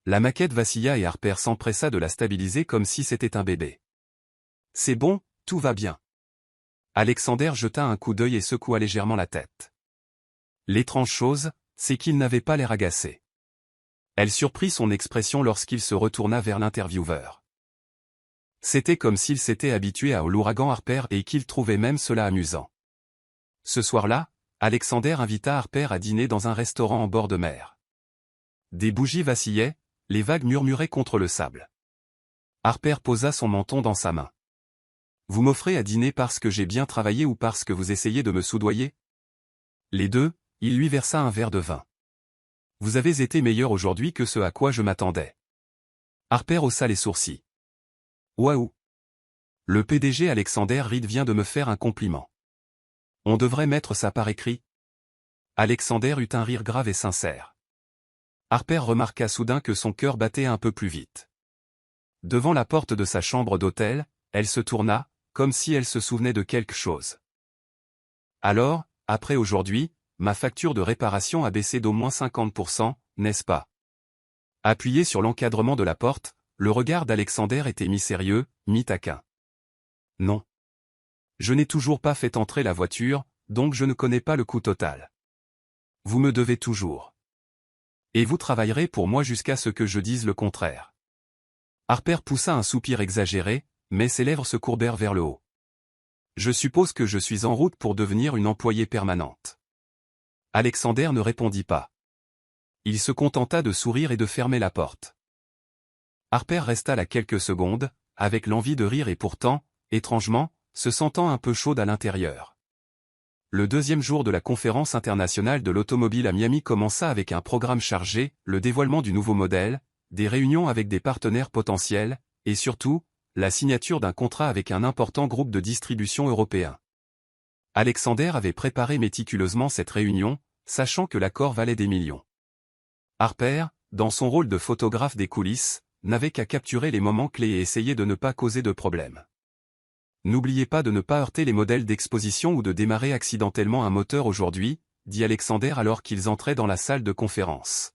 La maquette vacilla et Harper s'empressa de la stabiliser comme si c'était un bébé. C'est bon, tout va bien. Alexander jeta un coup d'œil et secoua légèrement la tête. L'étrange chose, c'est qu'il n'avait pas l'air agacé. Elle surprit son expression lorsqu'il se retourna vers l'intervieweur. C'était comme s'il s'était habitué à l'ouragan Harper et qu'il trouvait même cela amusant. Ce soir-là, Alexander invita Harper à dîner dans un restaurant en bord de mer. Des bougies vacillaient, les vagues murmuraient contre le sable. Harper posa son menton dans sa main. « Vous m'offrez à dîner parce que j'ai bien travaillé ou parce que vous essayez de me soudoyer ?» Les deux, il lui versa un verre de vin. « Vous avez été meilleur aujourd'hui que ce à quoi je m'attendais. » Harper haussa les sourcils. « Waouh ! Le PDG Alexander Reed vient de me faire un compliment. On devrait mettre ça par écrit. » Alexander eut un rire grave et sincère. Harper remarqua soudain que son cœur battait un peu plus vite. Devant la porte de sa chambre d'hôtel, elle se tourna, comme si elle se souvenait de quelque chose. « Alors, après aujourd'hui, ma facture de réparation a baissé d'au moins 50%, n'est-ce pas ?» Appuyé sur l'encadrement de la porte, le regard d'Alexander était mi-sérieux, mi-taquin. « Non. Je n'ai toujours pas fait entrer la voiture, donc je ne connais pas le coût total. Vous me devez toujours. Et vous travaillerez pour moi jusqu'à ce que je dise le contraire. » Harper poussa un soupir exagéré, mais ses lèvres se courbèrent vers le haut. « Je suppose que je suis en route pour devenir une employée permanente. » Alexander ne répondit pas. Il se contenta de sourire et de fermer la porte. Harper resta là quelques secondes, avec l'envie de rire et pourtant, étrangement, se sentant un peu chaude à l'intérieur. Le deuxième jour de la conférence internationale de l'automobile à Miami commença avec un programme chargé, le dévoilement du nouveau modèle, des réunions avec des partenaires potentiels, et surtout, la signature d'un contrat avec un important groupe de distribution européen. Alexander avait préparé méticuleusement cette réunion, sachant que l'accord valait des millions. Harper, dans son rôle de photographe des coulisses, n'avait qu'à capturer les moments clés et essayer de ne pas causer de problème. N'oubliez pas de ne pas heurter les modèles d'exposition ou de démarrer accidentellement un moteur aujourd'hui, dit Alexander alors qu'ils entraient dans la salle de conférence.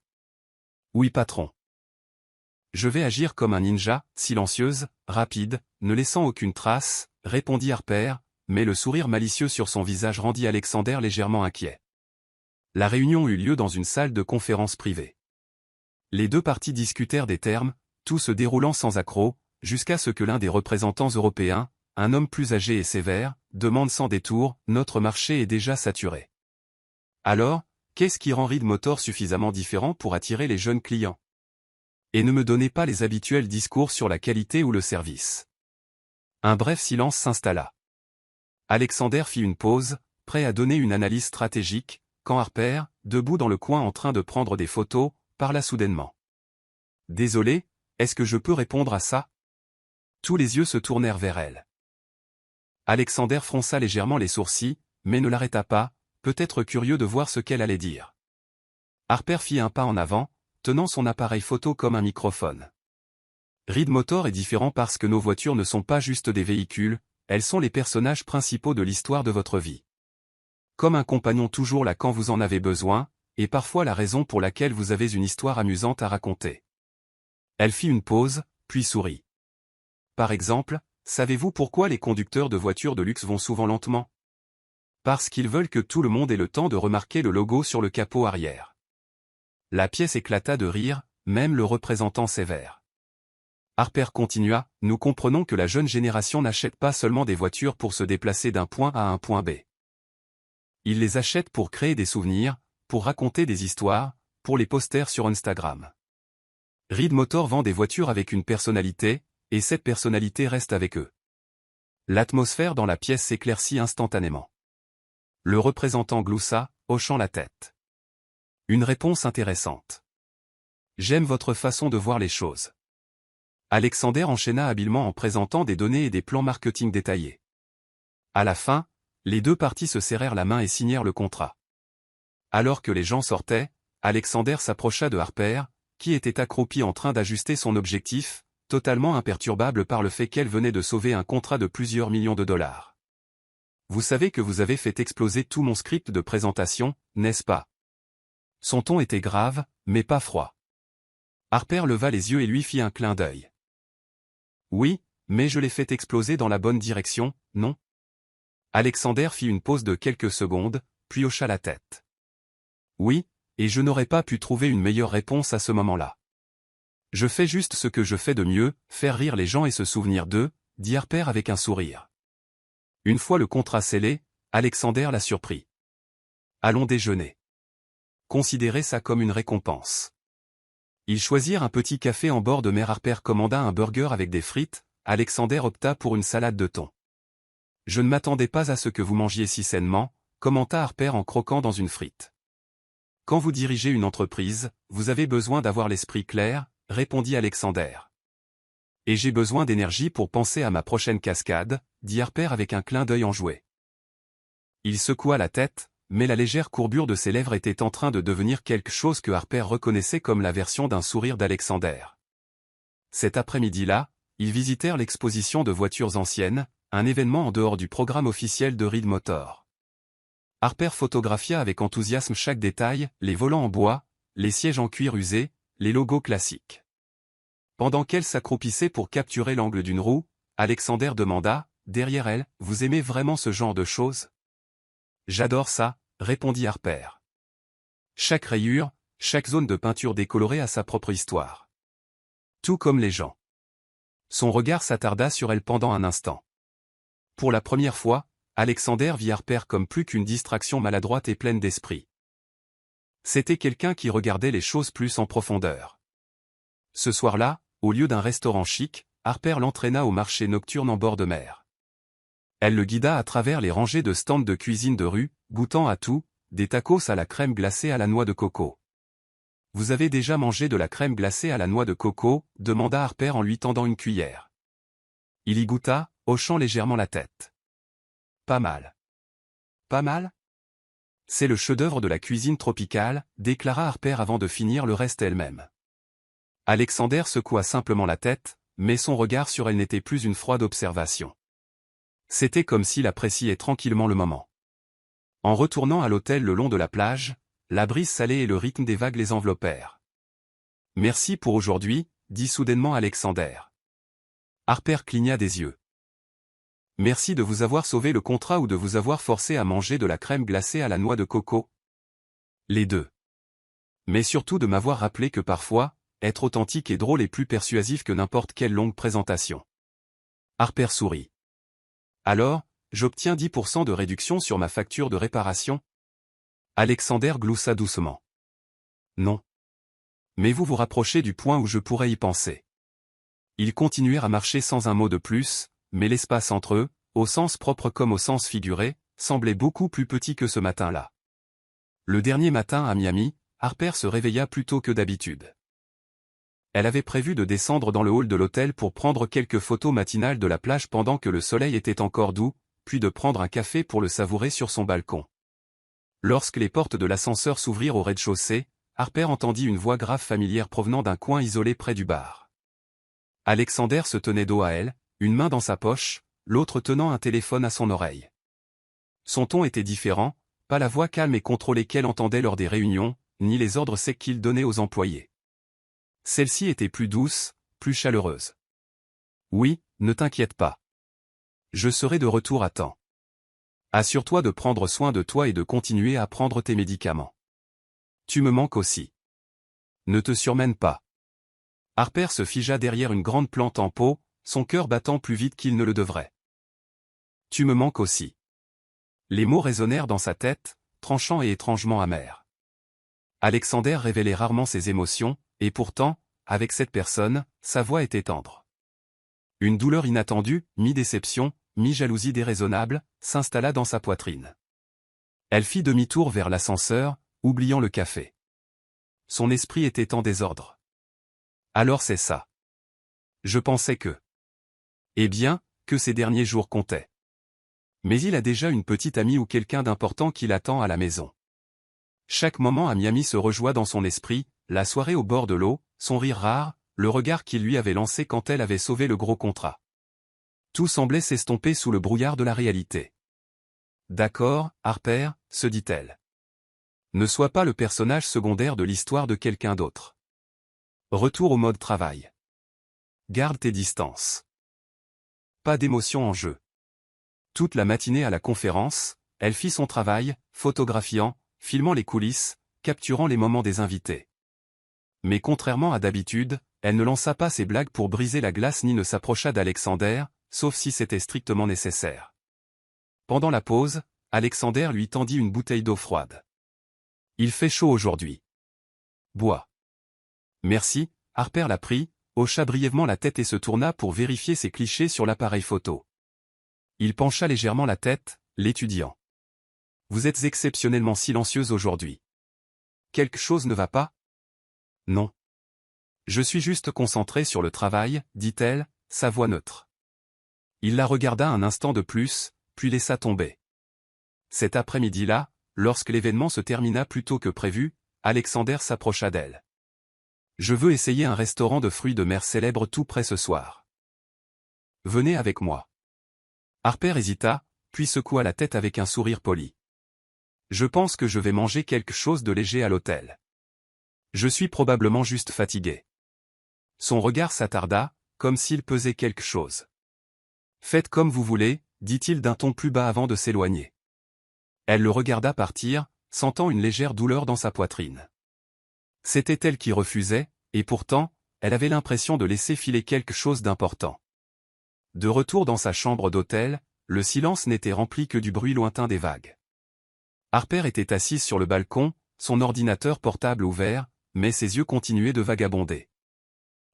Oui patron. Je vais agir comme un ninja, silencieuse, rapide, ne laissant aucune trace, répondit Harper, mais le sourire malicieux sur son visage rendit Alexander légèrement inquiet. La réunion eut lieu dans une salle de conférence privée. Les deux parties discutèrent des termes, tout se déroulant sans accroc, jusqu'à ce que l'un des représentants européens, un homme plus âgé et sévère, demande sans détour, « Notre marché est déjà saturé. Alors, qu'est-ce qui rend Reed Motor suffisamment différent pour attirer les jeunes clients? Et ne me donnez pas les habituels discours sur la qualité ou le service. Un bref silence s'installa. Alexander fit une pause, prêt à donner une analyse stratégique, quand Harper, debout dans le coin en train de prendre des photos, parla soudainement. Désolé, est-ce que je peux répondre à ça? Tous les yeux se tournèrent vers elle. Alexander fronça légèrement les sourcils, mais ne l'arrêta pas, peut-être curieux de voir ce qu'elle allait dire. Harper fit un pas en avant, tenant son appareil photo comme un microphone. Reed Motor est différent parce que nos voitures ne sont pas juste des véhicules, elles sont les personnages principaux de l'histoire de votre vie. Comme un compagnon toujours là quand vous en avez besoin, et parfois la raison pour laquelle vous avez une histoire amusante à raconter. Elle fit une pause, puis sourit. Par exemple, savez-vous pourquoi les conducteurs de voitures de luxe vont souvent lentement? Parce qu'ils veulent que tout le monde ait le temps de remarquer le logo sur le capot arrière. La pièce éclata de rire, même le représentant sévère. Harper continua, nous comprenons que la jeune génération n'achète pas seulement des voitures pour se déplacer d'un point A à un point B. Ils les achètent pour créer des souvenirs, pour raconter des histoires, pour les posters sur Instagram. Reed Motor vend des voitures avec une personnalité, et cette personnalité reste avec eux. L'atmosphère dans la pièce s'éclaircit instantanément. Le représentant gloussa, hochant la tête. Une réponse intéressante. J'aime votre façon de voir les choses. Alexander enchaîna habilement en présentant des données et des plans marketing détaillés. À la fin, les deux parties se serrèrent la main et signèrent le contrat. Alors que les gens sortaient, Alexander s'approcha de Harper, qui était accroupie en train d'ajuster son objectif, totalement imperturbable par le fait qu'elle venait de sauver un contrat de plusieurs millions de dollars. Vous savez que vous avez fait exploser tout mon script de présentation, n'est-ce pas? Son ton était grave, mais pas froid. Harper leva les yeux et lui fit un clin d'œil. Oui, mais je l'ai fait exploser dans la bonne direction, non? Alexander fit une pause de quelques secondes, puis hocha la tête. Oui, et je n'aurais pas pu trouver une meilleure réponse à ce moment-là. Je fais juste ce que je fais de mieux, faire rire les gens et se souvenir d'eux, dit Harper avec un sourire. Une fois le contrat scellé, Alexander la surprit. Allons déjeuner. Considérez ça comme une récompense. Ils choisirent un petit café en bord de mer. Harper commanda un burger avec des frites, Alexander opta pour une salade de thon. Je ne m'attendais pas à ce que vous mangiez si sainement, commenta Harper en croquant dans une frite. Quand vous dirigez une entreprise, vous avez besoin d'avoir l'esprit clair, répondit Alexander. Et j'ai besoin d'énergie pour penser à ma prochaine cascade, dit Harper avec un clin d'œil enjoué. Il secoua la tête, mais la légère courbure de ses lèvres était en train de devenir quelque chose que Harper reconnaissait comme la version d'un sourire d'Alexander. Cet après-midi-là, ils visitèrent l'exposition de voitures anciennes, un événement en dehors du programme officiel de Reed Motor. Harper photographia avec enthousiasme chaque détail, les volants en bois, les sièges en cuir usé, les logos classiques. Pendant qu'elle s'accroupissait pour capturer l'angle d'une roue, Alexander demanda, derrière elle, vous aimez vraiment ce genre de choses? J'adore ça, répondit Harper. Chaque rayure, chaque zone de peinture décolorée a sa propre histoire. Tout comme les gens. Son regard s'attarda sur elle pendant un instant. Pour la première fois, Alexander vit Harper comme plus qu'une distraction maladroite et pleine d'esprit. C'était quelqu'un qui regardait les choses plus en profondeur. Ce soir-là, au lieu d'un restaurant chic, Harper l'entraîna au marché nocturne en bord de mer. Elle le guida à travers les rangées de stands de cuisine de rue, goûtant à tout, des tacos à la crème glacée à la noix de coco. Vous avez déjà mangé de la crème glacée à la noix de coco? Demanda Harper en lui tendant une cuillère. Il y goûta, hochant légèrement la tête. Pas mal. Pas mal? C'est le chef-d'œuvre de la cuisine tropicale, déclara Harper avant de finir le reste elle-même. Alexander secoua simplement la tête, mais son regard sur elle n'était plus une froide observation. C'était comme s'il appréciait tranquillement le moment. En retournant à l'hôtel le long de la plage, la brise salée et le rythme des vagues les enveloppèrent. Merci pour aujourd'hui, dit soudainement Alexander. Harper cligna des yeux. Merci de vous avoir sauvé le contrat ou de vous avoir forcé à manger de la crème glacée à la noix de coco. Les deux. Mais surtout de m'avoir rappelé que parfois, être authentique et drôle est plus persuasif que n'importe quelle longue présentation. Harper sourit. Alors, j'obtiens 10% de réduction sur ma facture de réparation? Alexander gloussa doucement. Non. Mais vous vous rapprochez du point où je pourrais y penser. Ils continuèrent à marcher sans un mot de plus, mais l'espace entre eux, au sens propre comme au sens figuré, semblait beaucoup plus petit que ce matin-là. Le dernier matin à Miami, Harper se réveilla plus tôt que d'habitude. Elle avait prévu de descendre dans le hall de l'hôtel pour prendre quelques photos matinales de la plage pendant que le soleil était encore doux, puis de prendre un café pour le savourer sur son balcon. Lorsque les portes de l'ascenseur s'ouvrirent au rez-de-chaussée, Harper entendit une voix grave familière provenant d'un coin isolé près du bar. Alexander se tenait dos à elle, une main dans sa poche, l'autre tenant un téléphone à son oreille. Son ton était différent, pas la voix calme et contrôlée qu'elle entendait lors des réunions, ni les ordres secs qu'il donnait aux employés. Celle-ci était plus douce, plus chaleureuse. Oui, ne t'inquiète pas. Je serai de retour à temps. Assure-toi de prendre soin de toi et de continuer à prendre tes médicaments. Tu me manques aussi. Ne te surmène pas. Harper se figea derrière une grande plante en pot, son cœur battant plus vite qu'il ne le devrait. Tu me manques aussi. Les mots résonnèrent dans sa tête, tranchants et étrangement amers. Alexander révélait rarement ses émotions, et pourtant, avec cette personne, sa voix était tendre. Une douleur inattendue, mi-déception, mi-jalousie déraisonnable, s'installa dans sa poitrine. Elle fit demi-tour vers l'ascenseur, oubliant le café. Son esprit était en désordre. Alors c'est ça. Je pensais que... Eh bien, que ces derniers jours comptaient. Mais il a déjà une petite amie ou quelqu'un d'important qui l'attend à la maison. Chaque moment à Miami se rejoua dans son esprit, la soirée au bord de l'eau, son rire rare, le regard qu'il lui avait lancé quand elle avait sauvé le gros contrat. Tout semblait s'estomper sous le brouillard de la réalité. D'accord, Harper, se dit-elle. Ne sois pas le personnage secondaire de l'histoire de quelqu'un d'autre. Retour au mode travail. Garde tes distances. Pas d'émotion en jeu. Toute la matinée à la conférence, elle fit son travail, photographiant, filmant les coulisses, capturant les moments des invités. Mais contrairement à d'habitude, elle ne lança pas ses blagues pour briser la glace ni ne s'approcha d'Alexander, sauf si c'était strictement nécessaire. Pendant la pause, Alexander lui tendit une bouteille d'eau froide. Il fait chaud aujourd'hui. Bois. Merci, Harper la prit, hocha brièvement la tête et se tourna pour vérifier ses clichés sur l'appareil photo. Il pencha légèrement la tête, l'étudiant. Vous êtes exceptionnellement silencieuse aujourd'hui. Quelque chose ne va pas? Non. Je suis juste concentré sur le travail, dit-elle, sa voix neutre. Il la regarda un instant de plus, puis laissa tomber. Cet après-midi-là, lorsque l'événement se termina plus tôt que prévu, Alexander s'approcha d'elle. Je veux essayer un restaurant de fruits de mer célèbre tout près ce soir. Venez avec moi. Harper hésita, puis secoua la tête avec un sourire poli. Je pense que je vais manger quelque chose de léger à l'hôtel. Je suis probablement juste fatigué. Son regard s'attarda, comme s'il pesait quelque chose. Faites comme vous voulez, dit-il d'un ton plus bas avant de s'éloigner. Elle le regarda partir, sentant une légère douleur dans sa poitrine. C'était elle qui refusait, et pourtant, elle avait l'impression de laisser filer quelque chose d'important. De retour dans sa chambre d'hôtel, le silence n'était rempli que du bruit lointain des vagues. Harper était assise sur le balcon, son ordinateur portable ouvert, mais ses yeux continuaient de vagabonder.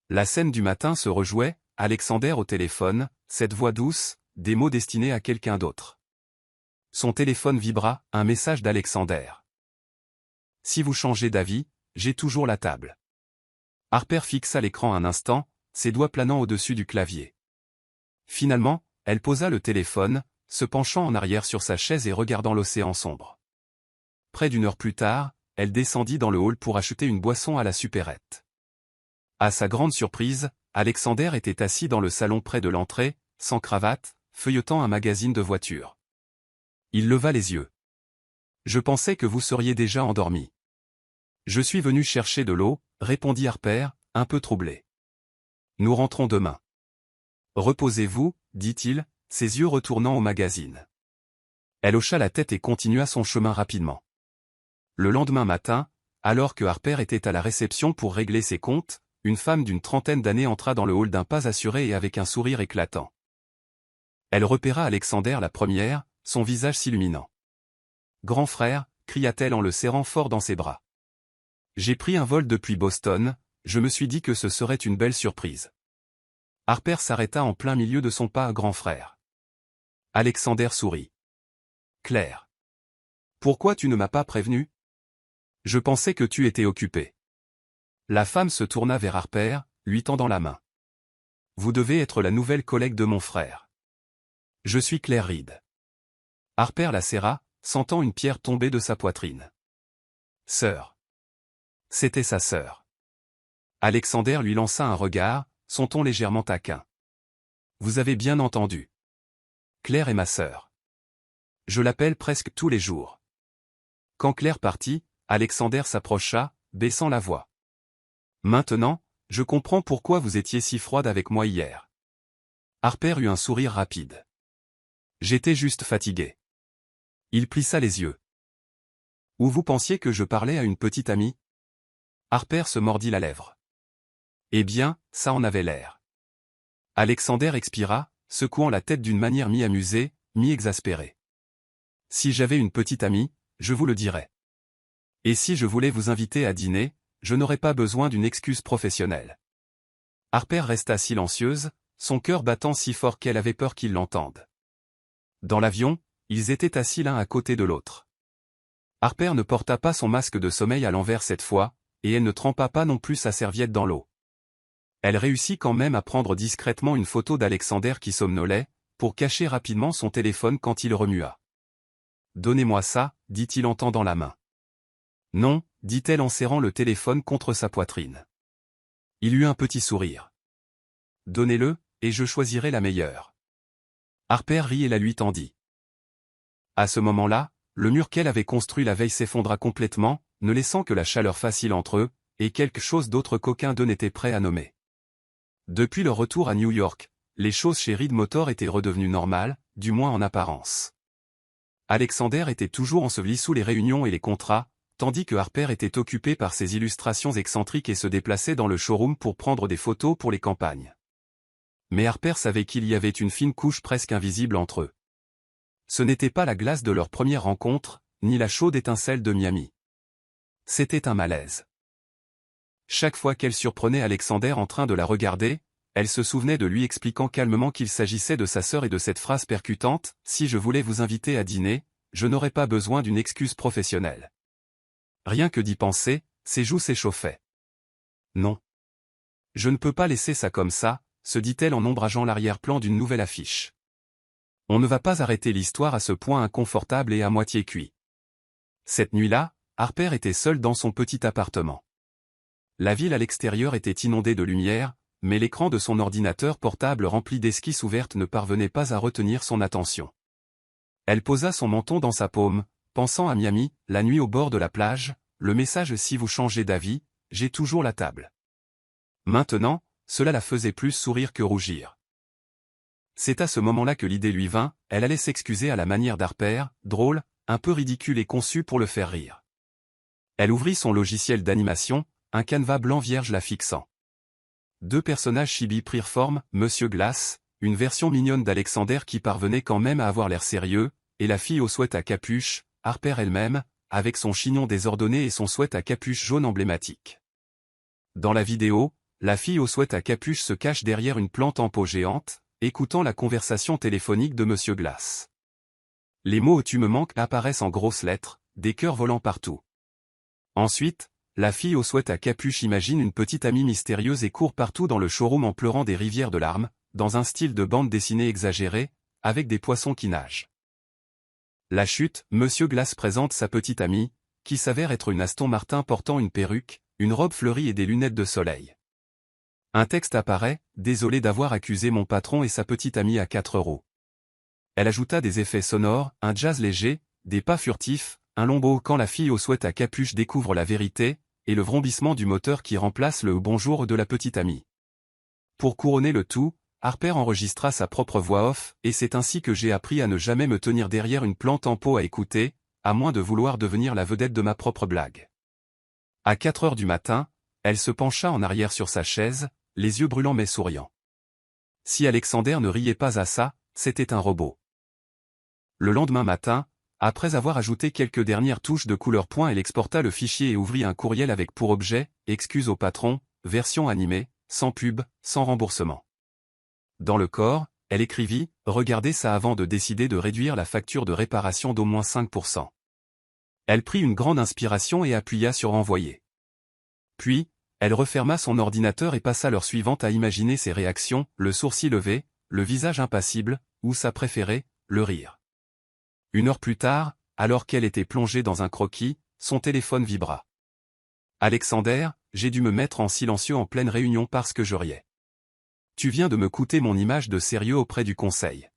La scène du matin se rejouait, Alexander au téléphone, cette voix douce, des mots destinés à quelqu'un d'autre. Son téléphone vibra, un message d'Alexander. Si vous changez d'avis, j'ai toujours la table. Harper fixa l'écran un instant, ses doigts planant au-dessus du clavier. Finalement, elle posa le téléphone, se penchant en arrière sur sa chaise et regardant l'océan sombre. Près d'une heure plus tard, elle descendit dans le hall pour acheter une boisson à la supérette. À sa grande surprise, Alexander était assis dans le salon près de l'entrée, sans cravate, feuilletant un magazine de voiture. Il leva les yeux. Je pensais que vous seriez déjà endormi. Je suis venu chercher de l'eau, répondit Harper, un peu troublé. Nous rentrons demain. Reposez-vous, dit-il, ses yeux retournant au magazine. Elle hocha la tête et continua son chemin rapidement. Le lendemain matin, alors que Harper était à la réception pour régler ses comptes, une femme d'une trentaine d'années entra dans le hall d'un pas assuré et avec un sourire éclatant. Elle repéra Alexander la première, son visage s'illuminant. « Grand frère, cria-t-elle en le serrant fort dans ses bras. J'ai pris un vol depuis Boston, je me suis dit que ce serait une belle surprise. Harper s'arrêta en plein milieu de son pas à grand frère. Alexander sourit. Claire. Pourquoi tu ne m'as pas prévenu? Je pensais que tu étais occupé. La femme se tourna vers Harper, lui tendant la main. Vous devez être la nouvelle collègue de mon frère. Je suis Claire Reed. Harper la serra, sentant une pierre tomber de sa poitrine. Sœur. C'était sa sœur. Alexander lui lança un regard, son ton légèrement taquin. Vous avez bien entendu. Claire est ma sœur. Je l'appelle presque tous les jours. Quand Claire partit, Alexander s'approcha, baissant la voix. Maintenant, je comprends pourquoi vous étiez si froide avec moi hier. Harper eut un sourire rapide. J'étais juste fatigué. Il plissa les yeux. Ou vous pensiez que je parlais à une petite amie? Harper se mordit la lèvre. Eh bien, ça en avait l'air. Alexander expira, secouant la tête d'une manière mi-amusée, mi-exaspérée. Si j'avais une petite amie, je vous le dirais. Et si je voulais vous inviter à dîner, je n'aurais pas besoin d'une excuse professionnelle. Harper resta silencieuse, son cœur battant si fort qu'elle avait peur qu'il l'entende. Dans l'avion, ils étaient assis l'un à côté de l'autre. Harper ne porta pas son masque de sommeil à l'envers cette fois, et elle ne trempa pas non plus sa serviette dans l'eau. Elle réussit quand même à prendre discrètement une photo d'Alexander qui somnolait, pour cacher rapidement son téléphone quand il remua. « Donnez-moi ça, dit-il en tendant la main. Non, dit-elle en serrant le téléphone contre sa poitrine. Il eut un petit sourire. Donnez-le, et je choisirai la meilleure. Harper rit et la lui tendit. À ce moment-là, le mur qu'elle avait construit la veille s'effondra complètement, ne laissant que la chaleur facile entre eux, et quelque chose d'autre qu'aucun d'eux n'était prêt à nommer. Depuis leur retour à New York, les choses chez Reed Motor étaient redevenues normales, du moins en apparence. Alexander était toujours enseveli sous les réunions et les contrats, tandis que Harper était occupé par ses illustrations excentriques et se déplaçait dans le showroom pour prendre des photos pour les campagnes. Mais Harper savait qu'il y avait une fine couche presque invisible entre eux. Ce n'était pas la glace de leur première rencontre, ni la chaude étincelle de Miami. C'était un malaise. Chaque fois qu'elle surprenait Alexander en train de la regarder, elle se souvenait de lui expliquant calmement qu'il s'agissait de sa sœur et de cette phrase percutante, « Si je voulais vous inviter à dîner, je n'aurais pas besoin d'une excuse professionnelle. » Rien que d'y penser, ses joues s'échauffaient. Non. Je ne peux pas laisser ça comme ça, se dit-elle en ombrageant l'arrière-plan d'une nouvelle affiche. On ne va pas arrêter l'histoire à ce point inconfortable et à moitié cuit. Cette nuit-là, Harper était seule dans son petit appartement. La ville à l'extérieur était inondée de lumière, mais l'écran de son ordinateur portable rempli d'esquisses ouvertes ne parvenait pas à retenir son attention. Elle posa son menton dans sa paume, pensant à Miami, la nuit au bord de la plage, le message « Si vous changez d'avis, j'ai toujours la table ». Maintenant, cela la faisait plus sourire que rougir. C'est à ce moment-là que l'idée lui vint, elle allait s'excuser à la manière d'Harper, drôle, un peu ridicule et conçue pour le faire rire. Elle ouvrit son logiciel d'animation, un canevas blanc vierge la fixant. Deux personnages chibi prirent forme, Monsieur Glass, une version mignonne d'Alexander qui parvenait quand même à avoir l'air sérieux, et la fille au sweat à capuche, Harper elle-même, avec son chignon désordonné et son sweat à capuche jaune emblématique. Dans la vidéo, la fille au sweat à capuche se cache derrière une plante en pot géante, écoutant la conversation téléphonique de Monsieur Glass. Les mots « Tu me manques » apparaissent en grosses lettres, des cœurs volant partout. Ensuite, la fille au sweat à capuche imagine une petite amie mystérieuse et court partout dans le showroom en pleurant des rivières de larmes, dans un style de bande dessinée exagéré, avec des poissons qui nagent. La chute, Monsieur Glass présente sa petite amie, qui s'avère être une Aston Martin portant une perruque, une robe fleurie et des lunettes de soleil. Un texte apparaît, « Désolé d'avoir accusé mon patron et sa petite amie à 4 €. Elle ajouta des effets sonores, un jazz léger, des pas furtifs, un long beau quand la fille au sweat à capuche découvre la vérité, et le vrombissement du moteur qui remplace le « bonjour » de la petite amie. Pour couronner le tout, Harper enregistra sa propre voix off, et c'est ainsi que j'ai appris à ne jamais me tenir derrière une plante en pot à écouter, à moins de vouloir devenir la vedette de ma propre blague. À 4 heures du matin, elle se pencha en arrière sur sa chaise, les yeux brûlants mais souriants. Si Alexander ne riait pas à ça, c'était un robot. Le lendemain matin, Après avoir ajouté quelques dernières touches de couleur point, elle exporta le fichier et ouvrit un courriel avec pour objet « Excuse au patron, version animée, sans pub, sans remboursement ». Dans le corps, elle écrivit « Regardez ça avant de décider de réduire la facture de réparation d'au moins 5%. » Elle prit une grande inspiration et appuya sur « Envoyer ». Puis, elle referma son ordinateur et passa l'heure suivante à imaginer ses réactions, le sourcil levé, le visage impassible, ou sa préférée, le rire. 1 heure plus tard, alors qu'elle était plongée dans un croquis, son téléphone vibra. « Alexander, j'ai dû me mettre en silencieux en pleine réunion parce que je riais. Tu viens de me coûter mon image de sérieux auprès du conseil. »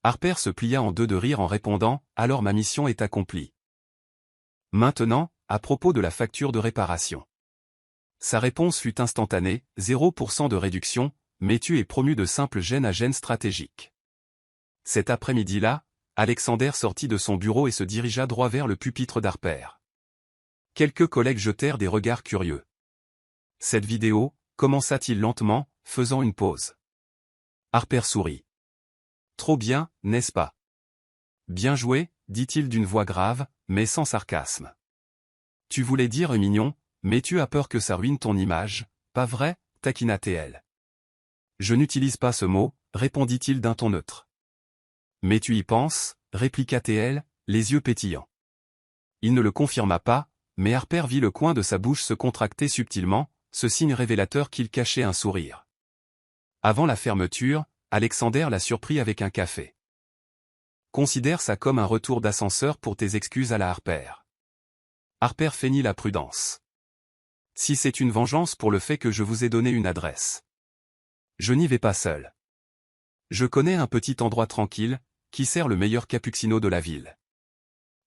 Harper se plia en deux de rire en répondant « Alors ma mission est accomplie. Maintenant, à propos de la facture de réparation. » Sa réponse fut instantanée, 0% de réduction, mais tu es promu de simple gène à gène stratégique. Cet après-midi-là, Alexander sortit de son bureau et se dirigea droit vers le pupitre d'Harper. Quelques collègues jetèrent des regards curieux. Cette vidéo, commença-t-il lentement, faisant une pause. Harper sourit. Trop bien, n'est-ce pas? Bien joué, dit-il d'une voix grave, mais sans sarcasme. Tu voulais dire mignon, mais tu as peur que ça ruine ton image, pas vrai, taquina TL. Je n'utilise pas ce mot, répondit-il d'un ton neutre. Mais tu y penses, répliqua TL, les yeux pétillants. Il ne le confirma pas, mais Harper vit le coin de sa bouche se contracter subtilement, ce signe révélateur qu'il cachait un sourire. Avant la fermeture, Alexander l'a surpris avec un café. Considère ça comme un retour d'ascenseur pour tes excuses à la Harper. Harper feignit la prudence. Si c'est une vengeance pour le fait que je vous ai donné une adresse. Je n'y vais pas seul. Je connais un petit endroit tranquille, qui sert le meilleur cappuccino de la ville.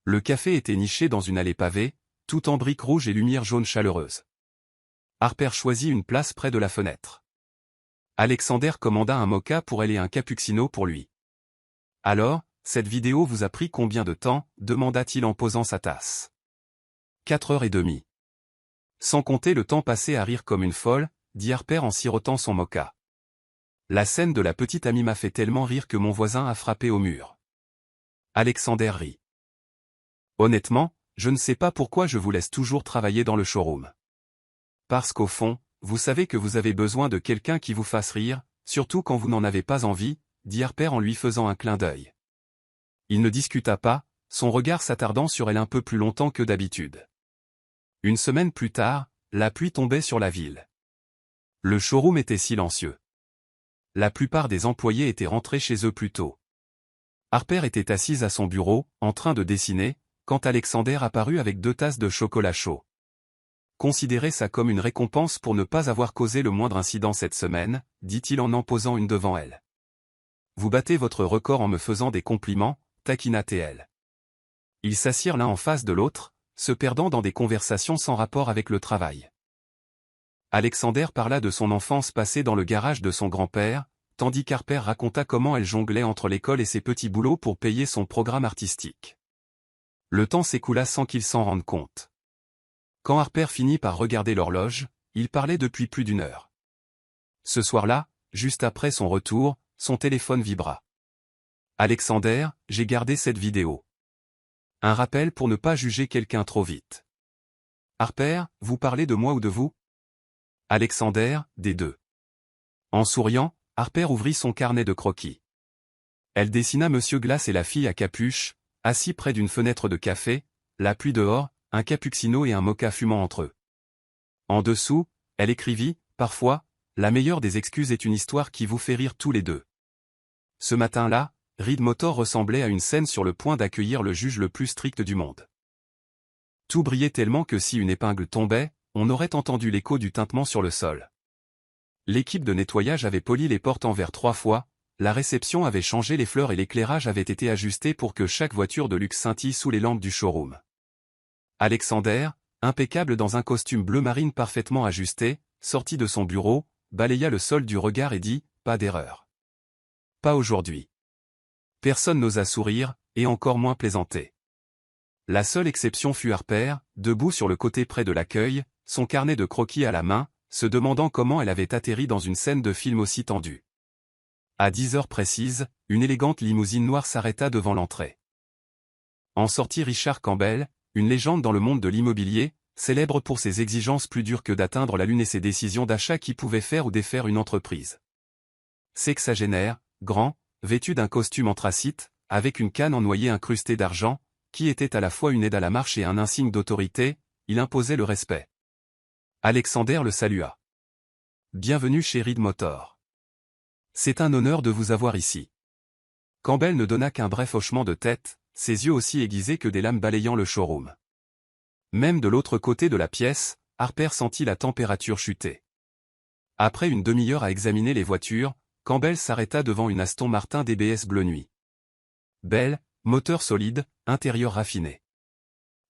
Le café était niché dans une allée pavée, tout en briques rouges et lumière jaune chaleureuse. Harper choisit une place près de la fenêtre. Alexander commanda un moka pour elle et un cappuccino pour lui. Alors, cette vidéo vous a pris combien de temps, demanda-t-il en posant sa tasse. 4h30. Sans compter le temps passé à rire comme une folle, dit Harper en sirotant son moka. La scène de la petite amie m'a fait tellement rire que mon voisin a frappé au mur. Alexander rit. Honnêtement, je ne sais pas pourquoi je vous laisse toujours travailler dans le showroom. Parce qu'au fond, vous savez que vous avez besoin de quelqu'un qui vous fasse rire, surtout quand vous n'en avez pas envie, dit Harper en lui faisant un clin d'œil. Il ne discuta pas, son regard s'attardant sur elle un peu plus longtemps que d'habitude. Une semaine plus tard, la pluie tombait sur la ville. Le showroom était silencieux. La plupart des employés étaient rentrés chez eux plus tôt. Harper était assise à son bureau, en train de dessiner, quand Alexander apparut avec 2 tasses de chocolat chaud. Considérez ça comme une récompense pour ne pas avoir causé le moindre incident cette semaine, dit-il en posant une devant elle. Vous battez votre record en me faisant des compliments, taquina TL. Ils s'assirent l'un en face de l'autre, se perdant dans des conversations sans rapport avec le travail. Alexander parla de son enfance passée dans le garage de son grand-père, tandis qu'Harper raconta comment elle jonglait entre l'école et ses petits boulots pour payer son programme artistique. Le temps s'écoula sans qu'il s'en rende compte. Quand Harper finit par regarder l'horloge, il parlait depuis plus d'1 heure. Ce soir-là, juste après son retour, son téléphone vibra. Alexander, j'ai gardé cette vidéo. Un rappel pour ne pas juger quelqu'un trop vite. Harper, vous parlez de moi ou de vous? Alexander, des deux. En souriant, Harper ouvrit son carnet de croquis. Elle dessina Monsieur Glace et la fille à capuche, assis près d'une fenêtre de café, la pluie dehors, un cappuccino et un moka fumant entre eux. En dessous, elle écrivit, parfois, la meilleure des excuses est une histoire qui vous fait rire tous les deux. Ce matin-là, Reed Motor ressemblait à une scène sur le point d'accueillir le juge le plus strict du monde. Tout brillait tellement que si une épingle tombait, on aurait entendu l'écho du tintement sur le sol. L'équipe de nettoyage avait poli les portes en verre 3 fois, la réception avait changé les fleurs et l'éclairage avait été ajusté pour que chaque voiture de luxe scintille sous les lampes du showroom. Alexander, impeccable dans un costume bleu marine parfaitement ajusté, sortit de son bureau, balaya le sol du regard et dit, pas d'erreur. Pas aujourd'hui. Personne n'osa sourire, et encore moins plaisanter. La seule exception fut Harper, debout sur le côté près de l'accueil, son carnet de croquis à la main, se demandant comment elle avait atterri dans une scène de film aussi tendue. À 10 heures précises, une élégante limousine noire s'arrêta devant l'entrée. En sortit Richard Campbell, une légende dans le monde de l'immobilier, célèbre pour ses exigences plus dures que d'atteindre la lune et ses décisions d'achat qui pouvaient faire ou défaire une entreprise. Sexagénaire, grand, vêtu d'un costume anthracite, avec une canne en noyer incrustée d'argent, qui était à la fois une aide à la marche et un insigne d'autorité, il imposait le respect. Alexander le salua. Bienvenue chez Reed Motor. C'est un honneur de vous avoir ici. Campbell ne donna qu'un bref hochement de tête, ses yeux aussi aiguisés que des lames balayant le showroom. Même de l'autre côté de la pièce, Harper sentit la température chuter. Après une demi-heure à examiner les voitures, Campbell s'arrêta devant une Aston Martin DBS bleu nuit. Belle, moteur solide, intérieur raffiné.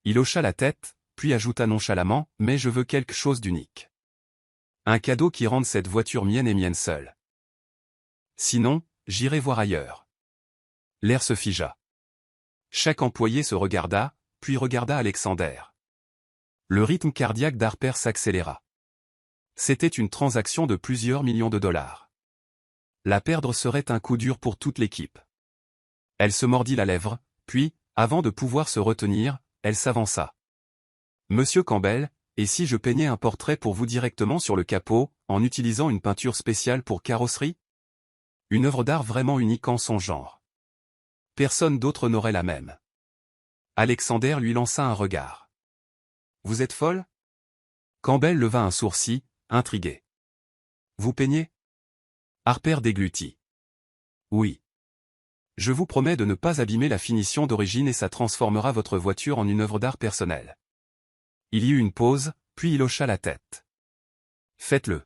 Il hocha la tête, puis ajouta nonchalamment, « Mais je veux quelque chose d'unique. Un cadeau qui rende cette voiture mienne et mienne seule. Sinon, j'irai voir ailleurs. » L'air se figea. Chaque employé se regarda, puis regarda Alexander. Le rythme cardiaque d'Harper s'accéléra. C'était une transaction de plusieurs millions de dollars. La perdre serait un coup dur pour toute l'équipe. Elle se mordit la lèvre, puis, avant de pouvoir se retenir, elle s'avança. « Monsieur Campbell, et si je peignais un portrait pour vous directement sur le capot, en utilisant une peinture spéciale pour carrosserie? Une œuvre d'art vraiment unique en son genre. Personne d'autre n'aurait la même. » Alexander lui lança un regard. « Vous êtes folle ?» Campbell leva un sourcil, intrigué. « Vous peignez ?» Harper déglutit. « Oui. Je vous promets de ne pas abîmer la finition d'origine et ça transformera votre voiture en une œuvre d'art personnelle. » Il y eut une pause, puis il hocha la tête. « Faites-le. »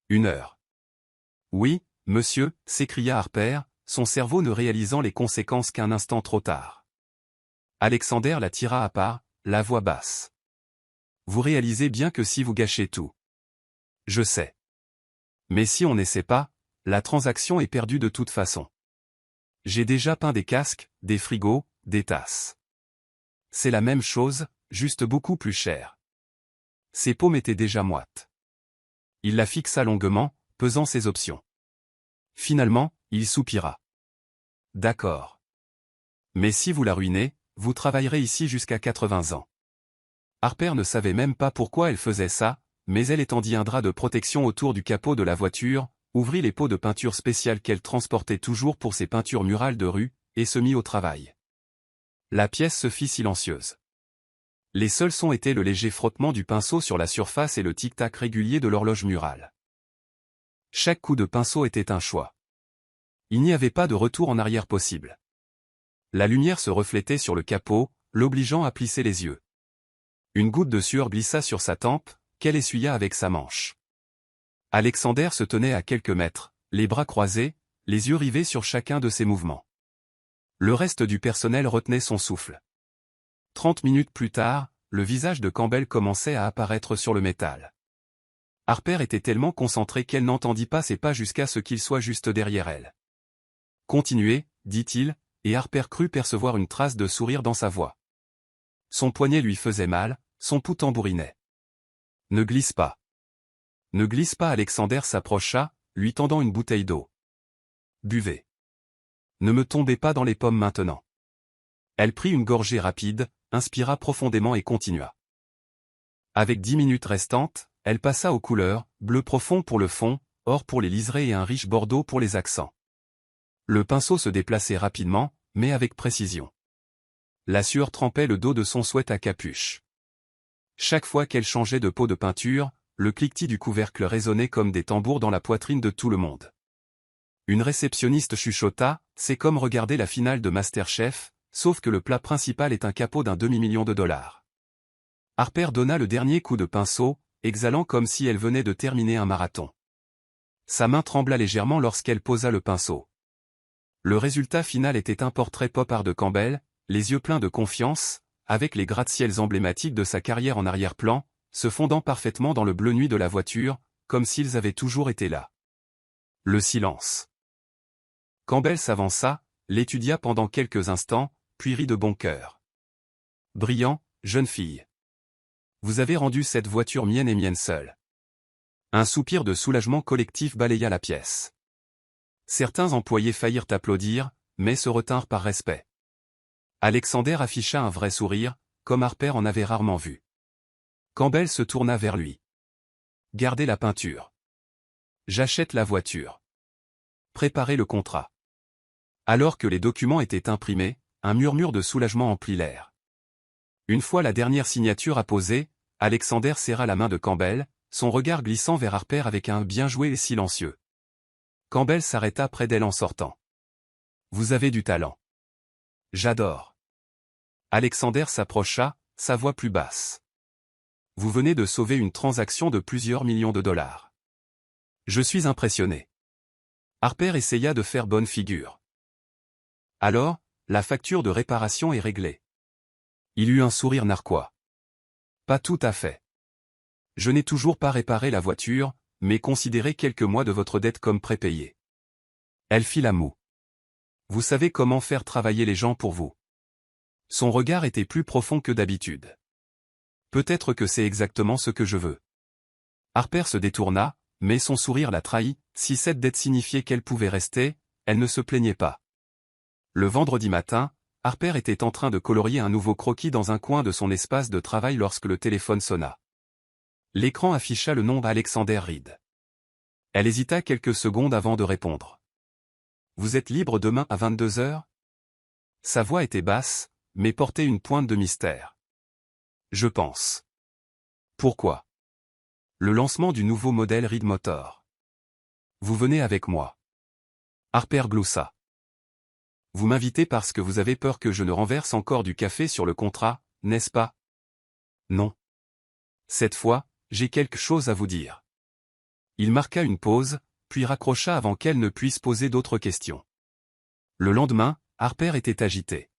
1 heure. « Oui, monsieur, » s'écria Harper, son cerveau ne réalisant les conséquences qu'un instant trop tard. Alexander la tira à part, la voix basse. « Vous réalisez bien que si vous gâchez tout. Je sais. Mais si on n'essaie pas, la transaction est perdue de toute façon. J'ai déjà peint des casques, des frigos, des tasses. C'est la même chose, juste beaucoup plus cher. » Ses paumes étaient déjà moites. Il la fixa longuement, pesant ses options. Finalement, il soupira. « D'accord. Mais si vous la ruinez, vous travaillerez ici jusqu'à 80 ans. » Harper ne savait même pas pourquoi elle faisait ça, mais elle étendit un drap de protection autour du capot de la voiture, ouvrit les pots de peinture spéciale qu'elle transportait toujours pour ses peintures murales de rue, et se mit au travail. La pièce se fit silencieuse. Les seuls sons étaient le léger frottement du pinceau sur la surface et le tic-tac régulier de l'horloge murale. Chaque coup de pinceau était un choix. Il n'y avait pas de retour en arrière possible. La lumière se reflétait sur le capot, l'obligeant à plisser les yeux. Une goutte de sueur glissa sur sa tempe, qu'elle essuya avec sa manche. Alexander se tenait à quelques mètres, les bras croisés, les yeux rivés sur chacun de ses mouvements. Le reste du personnel retenait son souffle. 30 minutes plus tard, le visage de Campbell commençait à apparaître sur le métal. Harper était tellement concentrée qu'elle n'entendit pas ses pas jusqu'à ce qu'il soit juste derrière elle. « Continuez, » dit-il, et Harper crut percevoir une trace de sourire dans sa voix. Son poignet lui faisait mal, son pouls tambourinait. « Ne glisse pas. Ne glisse pas. » Alexander s'approcha, lui tendant une bouteille d'eau. « Buvez. Ne me tombez pas dans les pommes maintenant. » Elle prit une gorgée rapide, inspira profondément et continua. Avec 10 minutes restantes, elle passa aux couleurs, bleu profond pour le fond, or pour les liserés et un riche bordeaux pour les accents. Le pinceau se déplaçait rapidement, mais avec précision. La sueur trempait le dos de son sweat à capuche. Chaque fois qu'elle changeait de pot de peinture, le cliquetis du couvercle résonnait comme des tambours dans la poitrine de tout le monde. Une réceptionniste chuchota, « C'est comme regarder la finale de MasterChef, sauf que le plat principal est un capot d'un demi-million de dollars. » Harper donna le dernier coup de pinceau, exhalant comme si elle venait de terminer un marathon. Sa main trembla légèrement lorsqu'elle posa le pinceau. Le résultat final était un portrait pop art de Campbell, les yeux pleins de confiance, avec les gratte-ciels emblématiques de sa carrière en arrière-plan, se fondant parfaitement dans le bleu nuit de la voiture, comme s'ils avaient toujours été là. Le silence. Campbell s'avança, l'étudia pendant quelques instants, puis rit de bon cœur. « Brillant, jeune fille. Vous avez rendu cette voiture mienne et mienne seule. » Un soupir de soulagement collectif balaya la pièce. Certains employés faillirent applaudir, mais se retinrent par respect. Alexander afficha un vrai sourire, comme Harper en avait rarement vu. Campbell se tourna vers lui. Gardez la peinture. J'achète la voiture. Préparez le contrat. Alors que les documents étaient imprimés, un murmure de soulagement emplit l'air. Une fois la dernière signature apposée, Alexander serra la main de Campbell, son regard glissant vers Harper avec un « bien joué » silencieux. Campbell s'arrêta près d'elle en sortant. Vous avez du talent. J'adore. Alexander s'approcha, sa voix plus basse. Vous venez de sauver une transaction de plusieurs millions de dollars. Je suis impressionné. Harper essaya de faire bonne figure. Alors, la facture de réparation est réglée. Il eut un sourire narquois. Pas tout à fait. Je n'ai toujours pas réparé la voiture, mais considérez quelques mois de votre dette comme prépayés. Elle fit la moue. Vous savez comment faire travailler les gens pour vous. Son regard était plus profond que d'habitude. Peut-être que c'est exactement ce que je veux. Harper se détourna, mais son sourire la trahit, si cette dette signifiait qu'elle pouvait rester, elle ne se plaignait pas. Le vendredi matin, Harper était en train de colorier un nouveau croquis dans un coin de son espace de travail lorsque le téléphone sonna. L'écran afficha le nom d'Alexander Reed. Elle hésita quelques secondes avant de répondre. « Vous êtes libre demain à 22 heures ?» Sa voix était basse, mais portait une pointe de mystère. « Je pense. » Pourquoi ? Le lancement du nouveau modèle Reed Motor. Vous venez avec moi. Harper gloussa. Vous m'invitez parce que vous avez peur que je ne renverse encore du café sur le contrat, n'est-ce pas? Non. Cette fois, j'ai quelque chose à vous dire. Il marqua une pause, puis raccrocha avant qu'elle ne puisse poser d'autres questions. Le lendemain, Harper était agitée.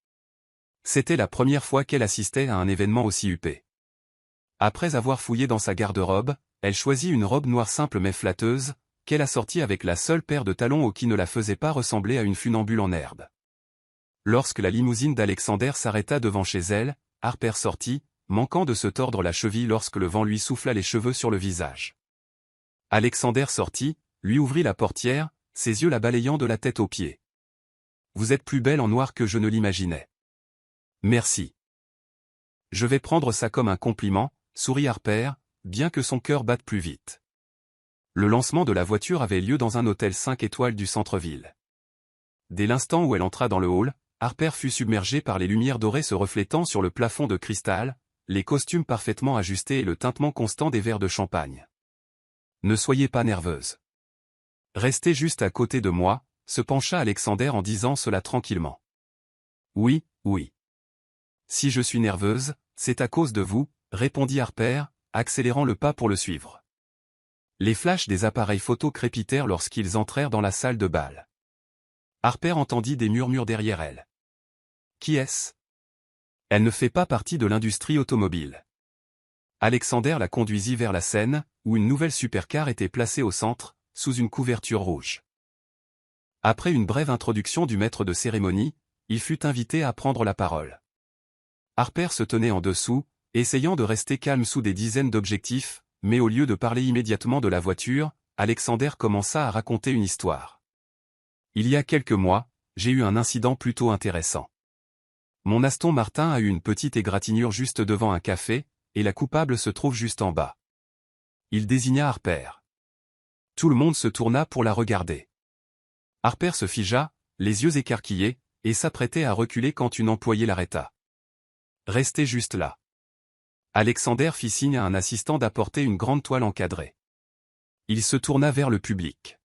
C'était la première fois qu'elle assistait à un événement aussi huppé. Après avoir fouillé dans sa garde-robe, elle choisit une robe noire simple mais flatteuse, qu'elle assortit avec la seule paire de talons hauts qui ne la faisait pas ressembler à une funambule en herbe. Lorsque la limousine d'Alexander s'arrêta devant chez elle, Harper sortit, manquant de se tordre la cheville lorsque le vent lui souffla les cheveux sur le visage. Alexander sortit, lui ouvrit la portière, ses yeux la balayant de la tête aux pieds. « Vous êtes plus belle en noir que je ne l'imaginais. »« Merci. »« Je vais prendre ça comme un compliment, » sourit Harper, bien que son cœur batte plus vite. Le lancement de la voiture avait lieu dans un hôtel 5 étoiles du centre-ville. Dès l'instant où elle entra dans le hall, Harper fut submergée par les lumières dorées se reflétant sur le plafond de cristal, les costumes parfaitement ajustés et le tintement constant des verres de champagne. « Ne soyez pas nerveuse. » Restez juste à côté de moi, se pencha Alexander en disant cela tranquillement. « Oui, oui. Si je suis nerveuse, c'est à cause de vous, » répondit Harper, accélérant le pas pour le suivre. Les flashs des appareils photo crépitèrent lorsqu'ils entrèrent dans la salle de bal. Harper entendit des murmures derrière elle. Qui est-ce? Elle ne fait pas partie de l'industrie automobile. Alexander la conduisit vers la scène, où une nouvelle supercar était placée au centre, sous une couverture rouge. Après une brève introduction du maître de cérémonie, il fut invité à prendre la parole. Harper se tenait en dessous, essayant de rester calme sous des dizaines d'objectifs, mais au lieu de parler immédiatement de la voiture, Alexander commença à raconter une histoire. Il y a quelques mois, j'ai eu un incident plutôt intéressant. Mon Aston Martin a eu une petite égratignure juste devant un café, et la coupable se trouve juste en bas. Il désigna Harper. Tout le monde se tourna pour la regarder. Harper se figea, les yeux écarquillés, et s'apprêtait à reculer quand une employée l'arrêta. Restez juste là. Alexander fit signe à un assistant d'apporter une grande toile encadrée. Il se tourna vers le public.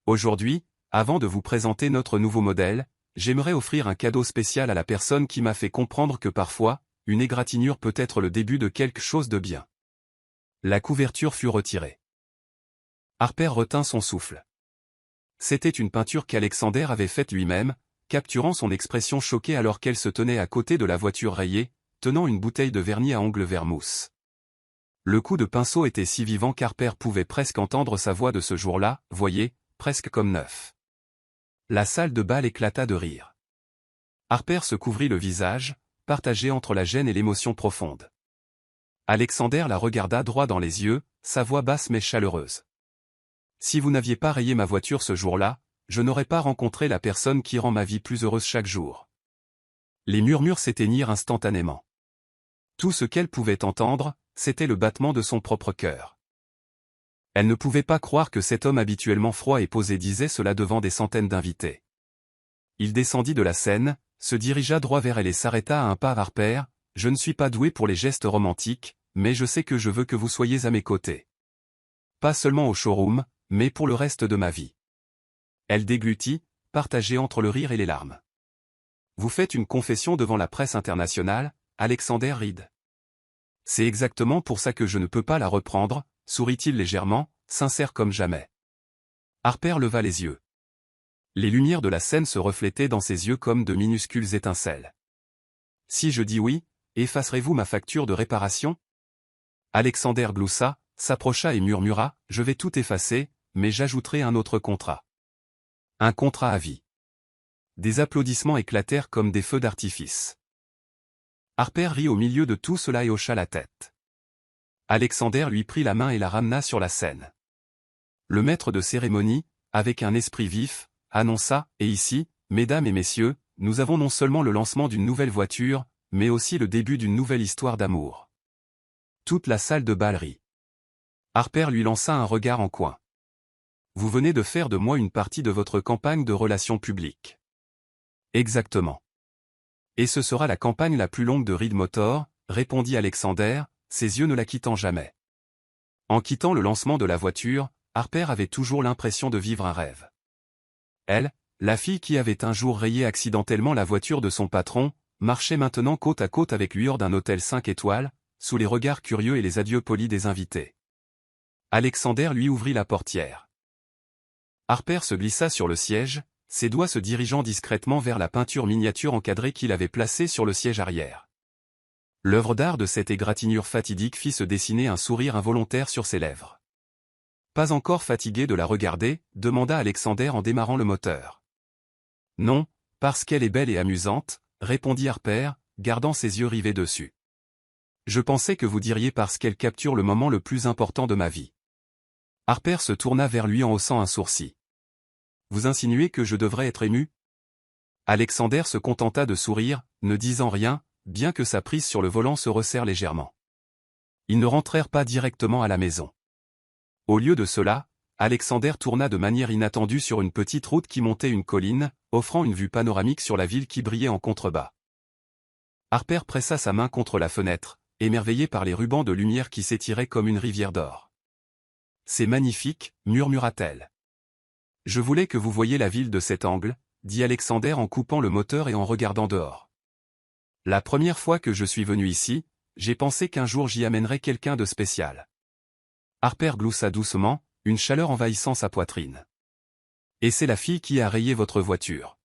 Aujourd'hui, avant de vous présenter notre nouveau modèle, j'aimerais offrir un cadeau spécial à la personne qui m'a fait comprendre que parfois, une égratignure peut être le début de quelque chose de bien. La couverture fut retirée. Harper retint son souffle. C'était une peinture qu'Alexander avait faite lui-même, capturant son expression choquée alors qu'elle se tenait à côté de la voiture rayée, tenant une bouteille de vernis à ongles vert mousse. Le coup de pinceau était si vivant qu'Harper pouvait presque entendre sa voix de ce jour-là, voyez, presque comme neuf. La salle de bal éclata de rire. Harper se couvrit le visage, partagé entre la gêne et l'émotion profonde. Alexander la regarda droit dans les yeux, sa voix basse mais chaleureuse. Si vous n'aviez pas rayé ma voiture ce jour-là, je n'aurais pas rencontré la personne qui rend ma vie plus heureuse chaque jour. Les murmures s'éteignirent instantanément. Tout ce qu'elle pouvait entendre, c'était le battement de son propre cœur. Elle ne pouvait pas croire que cet homme habituellement froid et posé disait cela devant des centaines d'invités. Il descendit de la scène, se dirigea droit vers elle et s'arrêta à un pas. Harper, je ne suis pas doué pour les gestes romantiques, mais je sais que je veux que vous soyez à mes côtés. Pas seulement au showroom, mais pour le reste de ma vie. Elle déglutit, partagée entre le rire et les larmes. Vous faites une confession devant la presse internationale, Alexander Reed. C'est exactement pour ça que je ne peux pas la reprendre, sourit-il légèrement, sincère comme jamais. Harper leva les yeux. Les lumières de la scène se reflétaient dans ses yeux comme de minuscules étincelles. Si je dis oui, effacerez-vous ma facture de réparation? Alexander gloussa, s'approcha et murmura, je vais tout effacer, mais j'ajouterai un autre contrat. Un contrat à vie. Des applaudissements éclatèrent comme des feux d'artifice. Harper rit au milieu de tout cela et hocha la tête. Alexander lui prit la main et la ramena sur la scène. Le maître de cérémonie, avec un esprit vif, annonça, et ici, mesdames et messieurs, nous avons non seulement le lancement d'une nouvelle voiture, mais aussi le début d'une nouvelle histoire d'amour. Toute la salle de bal rit. Harper lui lança un regard en coin. Vous venez de faire de moi une partie de votre campagne de relations publiques. Exactement. Et ce sera la campagne la plus longue de Reed Motor, répondit Alexander, ses yeux ne la quittant jamais. En quittant le lancement de la voiture, Harper avait toujours l'impression de vivre un rêve. Elle, la fille qui avait un jour rayé accidentellement la voiture de son patron, marchait maintenant côte à côte avec lui hors d'un hôtel 5 étoiles, sous les regards curieux et les adieux polis des invités. Alexander lui ouvrit la portière. Harper se glissa sur le siège, ses doigts se dirigeant discrètement vers la peinture miniature encadrée qu'il avait placée sur le siège arrière. L'œuvre d'art de cette égratignure fatidique fit se dessiner un sourire involontaire sur ses lèvres. Pas encore fatigué de la regarder, demanda Alexander en démarrant le moteur. Non, parce qu'elle est belle et amusante, répondit Harper, gardant ses yeux rivés dessus. Je pensais que vous diriez parce qu'elle capture le moment le plus important de ma vie. Harper se tourna vers lui en haussant un sourcil. Vous insinuez que je devrais être ému? Alexander se contenta de sourire, ne disant rien, bien que sa prise sur le volant se resserre légèrement. Ils ne rentrèrent pas directement à la maison. Au lieu de cela, Alexander tourna de manière inattendue sur une petite route qui montait une colline, offrant une vue panoramique sur la ville qui brillait en contrebas. Harper pressa sa main contre la fenêtre, émerveillé par les rubans de lumière qui s'étiraient comme une rivière d'or. C'est magnifique, murmura-t-elle. Je voulais que vous voyiez la ville de cet angle, dit Alexander en coupant le moteur et en regardant dehors. La première fois que je suis venu ici, j'ai pensé qu'un jour j'y amènerais quelqu'un de spécial. Harper gloussa doucement, une chaleur envahissant sa poitrine. Et c'est la fille qui a rayé votre voiture.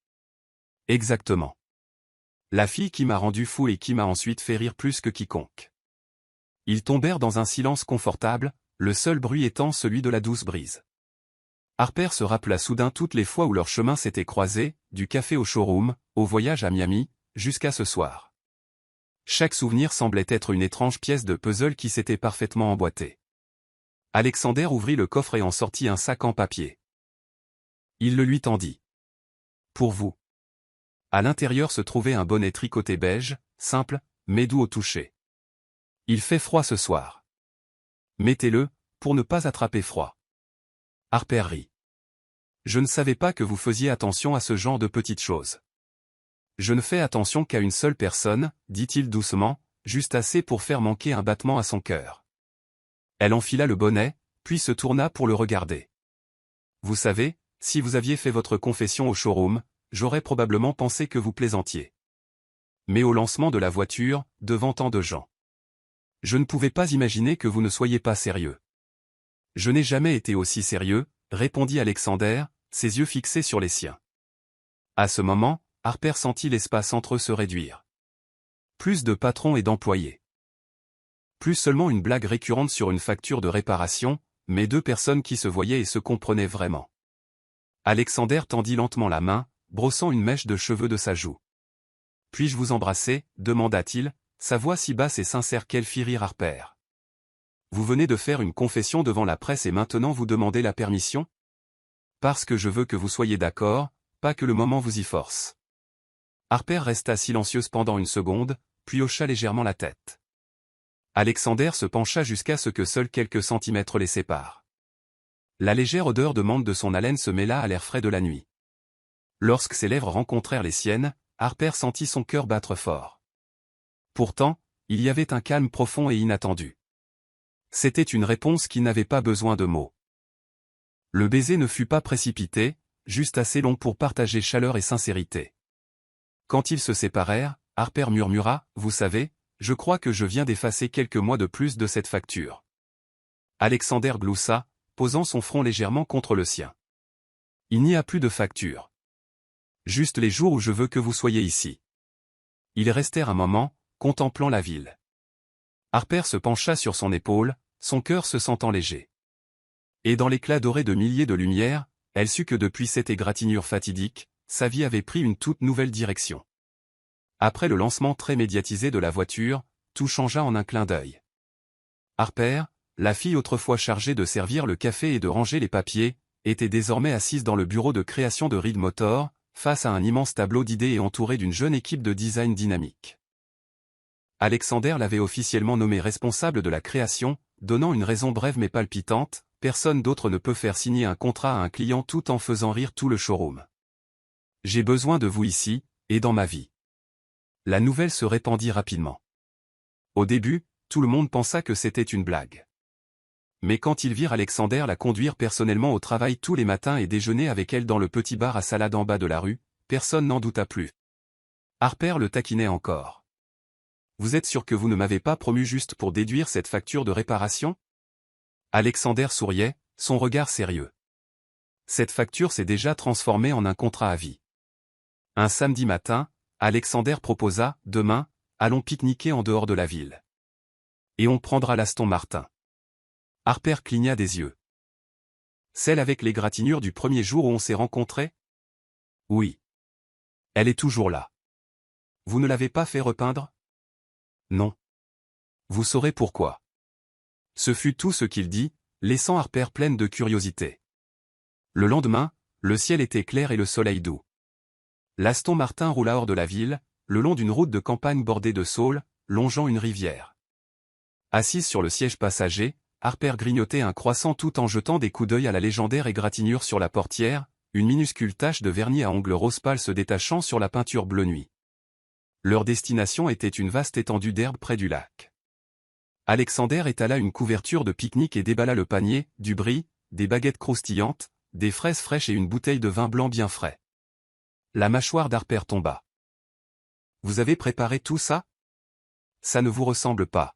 Exactement. La fille qui m'a rendu fou et qui m'a ensuite fait rire plus que quiconque. Ils tombèrent dans un silence confortable, le seul bruit étant celui de la douce brise. Harper se rappela soudain toutes les fois où leurs chemins s'étaient croisés, du café au showroom, au voyage à Miami, jusqu'à ce soir. Chaque souvenir semblait être une étrange pièce de puzzle qui s'était parfaitement emboîtée. Alexander ouvrit le coffre et en sortit un sac en papier. Il le lui tendit. Pour vous. À l'intérieur se trouvait un bonnet tricoté beige, simple, mais doux au toucher. Il fait froid ce soir. Mettez-le, pour ne pas attraper froid. Harper rit. Je ne savais pas que vous faisiez attention à ce genre de petites choses. Je ne fais attention qu'à une seule personne, dit-il doucement, juste assez pour faire manquer un battement à son cœur. Elle enfila le bonnet, puis se tourna pour le regarder. Vous savez, si vous aviez fait votre confession au showroom, j'aurais probablement pensé que vous plaisantiez. Mais au lancement de la voiture, devant tant de gens. Je ne pouvais pas imaginer que vous ne soyez pas sérieux. Je n'ai jamais été aussi sérieux, répondit Alexander, ses yeux fixés sur les siens. À ce moment, Harper sentit l'espace entre eux se réduire. Plus de patrons et d'employés. Plus seulement une blague récurrente sur une facture de réparation, mais deux personnes qui se voyaient et se comprenaient vraiment. Alexander tendit lentement la main, brossant une mèche de cheveux de sa joue. « Puis-je vous embrasser » demanda-t-il, sa voix si basse et sincère qu'elle fit rire Harper. « Vous venez de faire une confession devant la presse et maintenant vous demandez la permission ? Parce que je veux que vous soyez d'accord, pas que le moment vous y force. » Harper resta silencieuse pendant une seconde, puis hocha légèrement la tête. Alexander se pencha jusqu'à ce que seuls quelques centimètres les séparent. La légère odeur de menthe de son haleine se mêla à l'air frais de la nuit. Lorsque ses lèvres rencontrèrent les siennes, Harper sentit son cœur battre fort. Pourtant, il y avait un calme profond et inattendu. C'était une réponse qui n'avait pas besoin de mots. Le baiser ne fut pas précipité, juste assez long pour partager chaleur et sincérité. Quand ils se séparèrent, Harper murmura, « Vous savez, je crois que je viens d'effacer quelques mois de plus de cette facture. » Alexander gloussa, posant son front légèrement contre le sien. « Il n'y a plus de facture. Juste les jours où je veux que vous soyez ici. » Ils restèrent un moment, contemplant la ville. Harper se pencha sur son épaule, son cœur se sentant léger. Et dans l'éclat doré de milliers de lumières, elle sut que depuis cette égratignure fatidique, sa vie avait pris une toute nouvelle direction. Après le lancement très médiatisé de la voiture, tout changea en un clin d'œil. Harper, la fille autrefois chargée de servir le café et de ranger les papiers, était désormais assise dans le bureau de création de Reed Motor, face à un immense tableau d'idées et entourée d'une jeune équipe de design dynamique. Alexander l'avait officiellement nommée responsable de la création, donnant une raison brève mais palpitante, personne d'autre ne peut faire signer un contrat à un client tout en faisant rire tout le showroom. J'ai besoin de vous ici, et dans ma vie. La nouvelle se répandit rapidement. Au début, tout le monde pensa que c'était une blague. Mais quand ils virent Alexander la conduire personnellement au travail tous les matins et déjeuner avec elle dans le petit bar à salade en bas de la rue, personne n'en douta plus. Harper le taquinait encore. « Vous êtes sûr que vous ne m'avez pas promu juste pour déduire cette facture de réparation ?» Alexander souriait, son regard sérieux. Cette facture s'est déjà transformée en un contrat à vie. Un samedi matin, Alexander proposa, « Demain, allons pique-niquer en dehors de la ville. Et on prendra l'Aston Martin. » Harper cligna des yeux. « Celle avec l'égratignure du premier jour où on s'est rencontrés ?»« Oui. Elle est toujours là. »« Vous ne l'avez pas fait repeindre ?»« Non. »« Vous saurez pourquoi. » Ce fut tout ce qu'il dit, laissant Harper pleine de curiosité. Le lendemain, le ciel était clair et le soleil doux. L'Aston Martin roula hors de la ville, le long d'une route de campagne bordée de saules, longeant une rivière. Assise sur le siège passager, Harper grignotait un croissant tout en jetant des coups d'œil à la légendaire égratignure sur la portière, une minuscule tache de vernis à ongles rose pâle se détachant sur la peinture bleu nuit. Leur destination était une vaste étendue d'herbe près du lac. Alexander étala une couverture de pique-nique et déballa le panier, du brie, des baguettes croustillantes, des fraises fraîches et une bouteille de vin blanc bien frais. La mâchoire d'Harper tomba. « Vous avez préparé tout ça ? Ça ne vous ressemble pas. »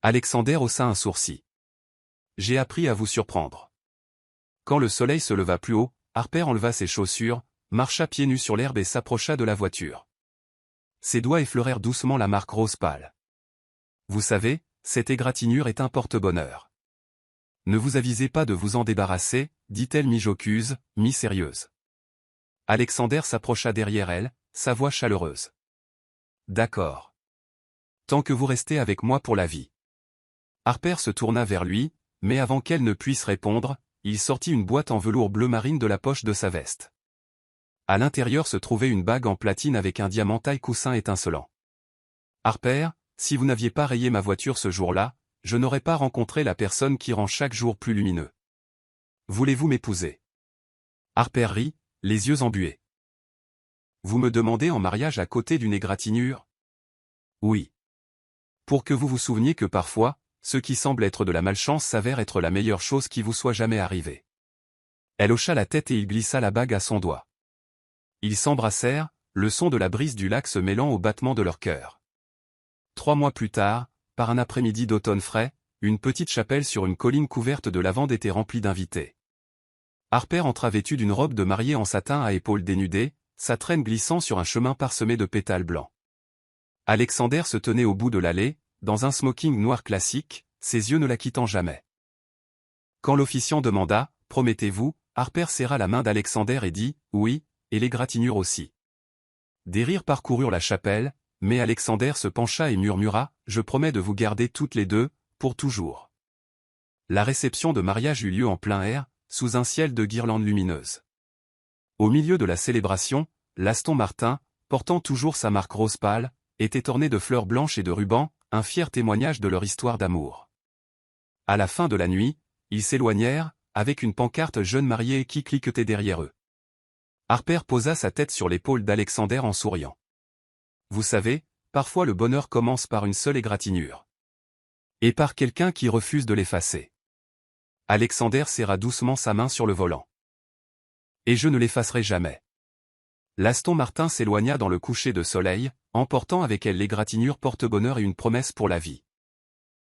Alexander haussa un sourcil. « J'ai appris à vous surprendre. » Quand le soleil se leva plus haut, Harper enleva ses chaussures, marcha pieds nus sur l'herbe et s'approcha de la voiture. Ses doigts effleurèrent doucement la marque rose pâle. « Vous savez, cette égratignure est un porte-bonheur. Ne vous avisez pas de vous en débarrasser, dit-elle mi-joqueuse, mi-sérieuse. » Alexander s'approcha derrière elle, sa voix chaleureuse. « D'accord. Tant que vous restez avec moi pour la vie. » Harper se tourna vers lui, mais avant qu'elle ne puisse répondre, il sortit une boîte en velours bleu marine de la poche de sa veste. À l'intérieur se trouvait une bague en platine avec un diamant taille-coussin étincelant. « Harper, si vous n'aviez pas rayé ma voiture ce jour-là, je n'aurais pas rencontré la personne qui rend chaque jour plus lumineux. Voulez-vous m'épouser ?» Harper rit, les yeux embués. « Vous me demandez en mariage à côté d'une égratignure ? » Oui. Pour que vous vous souveniez que parfois, ce qui semble être de la malchance s'avère être la meilleure chose qui vous soit jamais arrivée. Elle hocha la tête et il glissa la bague à son doigt. Ils s'embrassèrent, le son de la brise du lac se mêlant au battement de leur cœur. 3 mois plus tard, par un après-midi d'automne frais, une petite chapelle sur une colline couverte de lavande était remplie d'invités. Harper entra vêtue d'une robe de mariée en satin à épaules dénudées, sa traîne glissant sur un chemin parsemé de pétales blancs. Alexander se tenait au bout de l'allée, dans un smoking noir classique, ses yeux ne la quittant jamais. Quand l'officiant demanda « Promettez-vous ?» Harper serra la main d'Alexander et dit « Oui, et l'égratignure aussi. » Des rires parcoururent la chapelle, mais Alexander se pencha et murmura « Je promets de vous garder toutes les deux, pour toujours. » La réception de mariage eut lieu en plein air, sous un ciel de guirlandes lumineuses. Au milieu de la célébration, l'Aston Martin, portant toujours sa marque rose pâle, étaient ornés de fleurs blanches et de rubans, un fier témoignage de leur histoire d'amour. À la fin de la nuit, ils s'éloignèrent, avec une pancarte jeune mariée qui cliquetait derrière eux. Harper posa sa tête sur l'épaule d'Alexander en souriant. Vous savez, parfois le bonheur commence par une seule égratignure. Et par quelqu'un qui refuse de l'effacer. Alexander serra doucement sa main sur le volant. Et je ne l'effacerai jamais. L'Aston Martin s'éloigna dans le coucher de soleil, emportant avec elle l'égratignure porte-bonheur et une promesse pour la vie.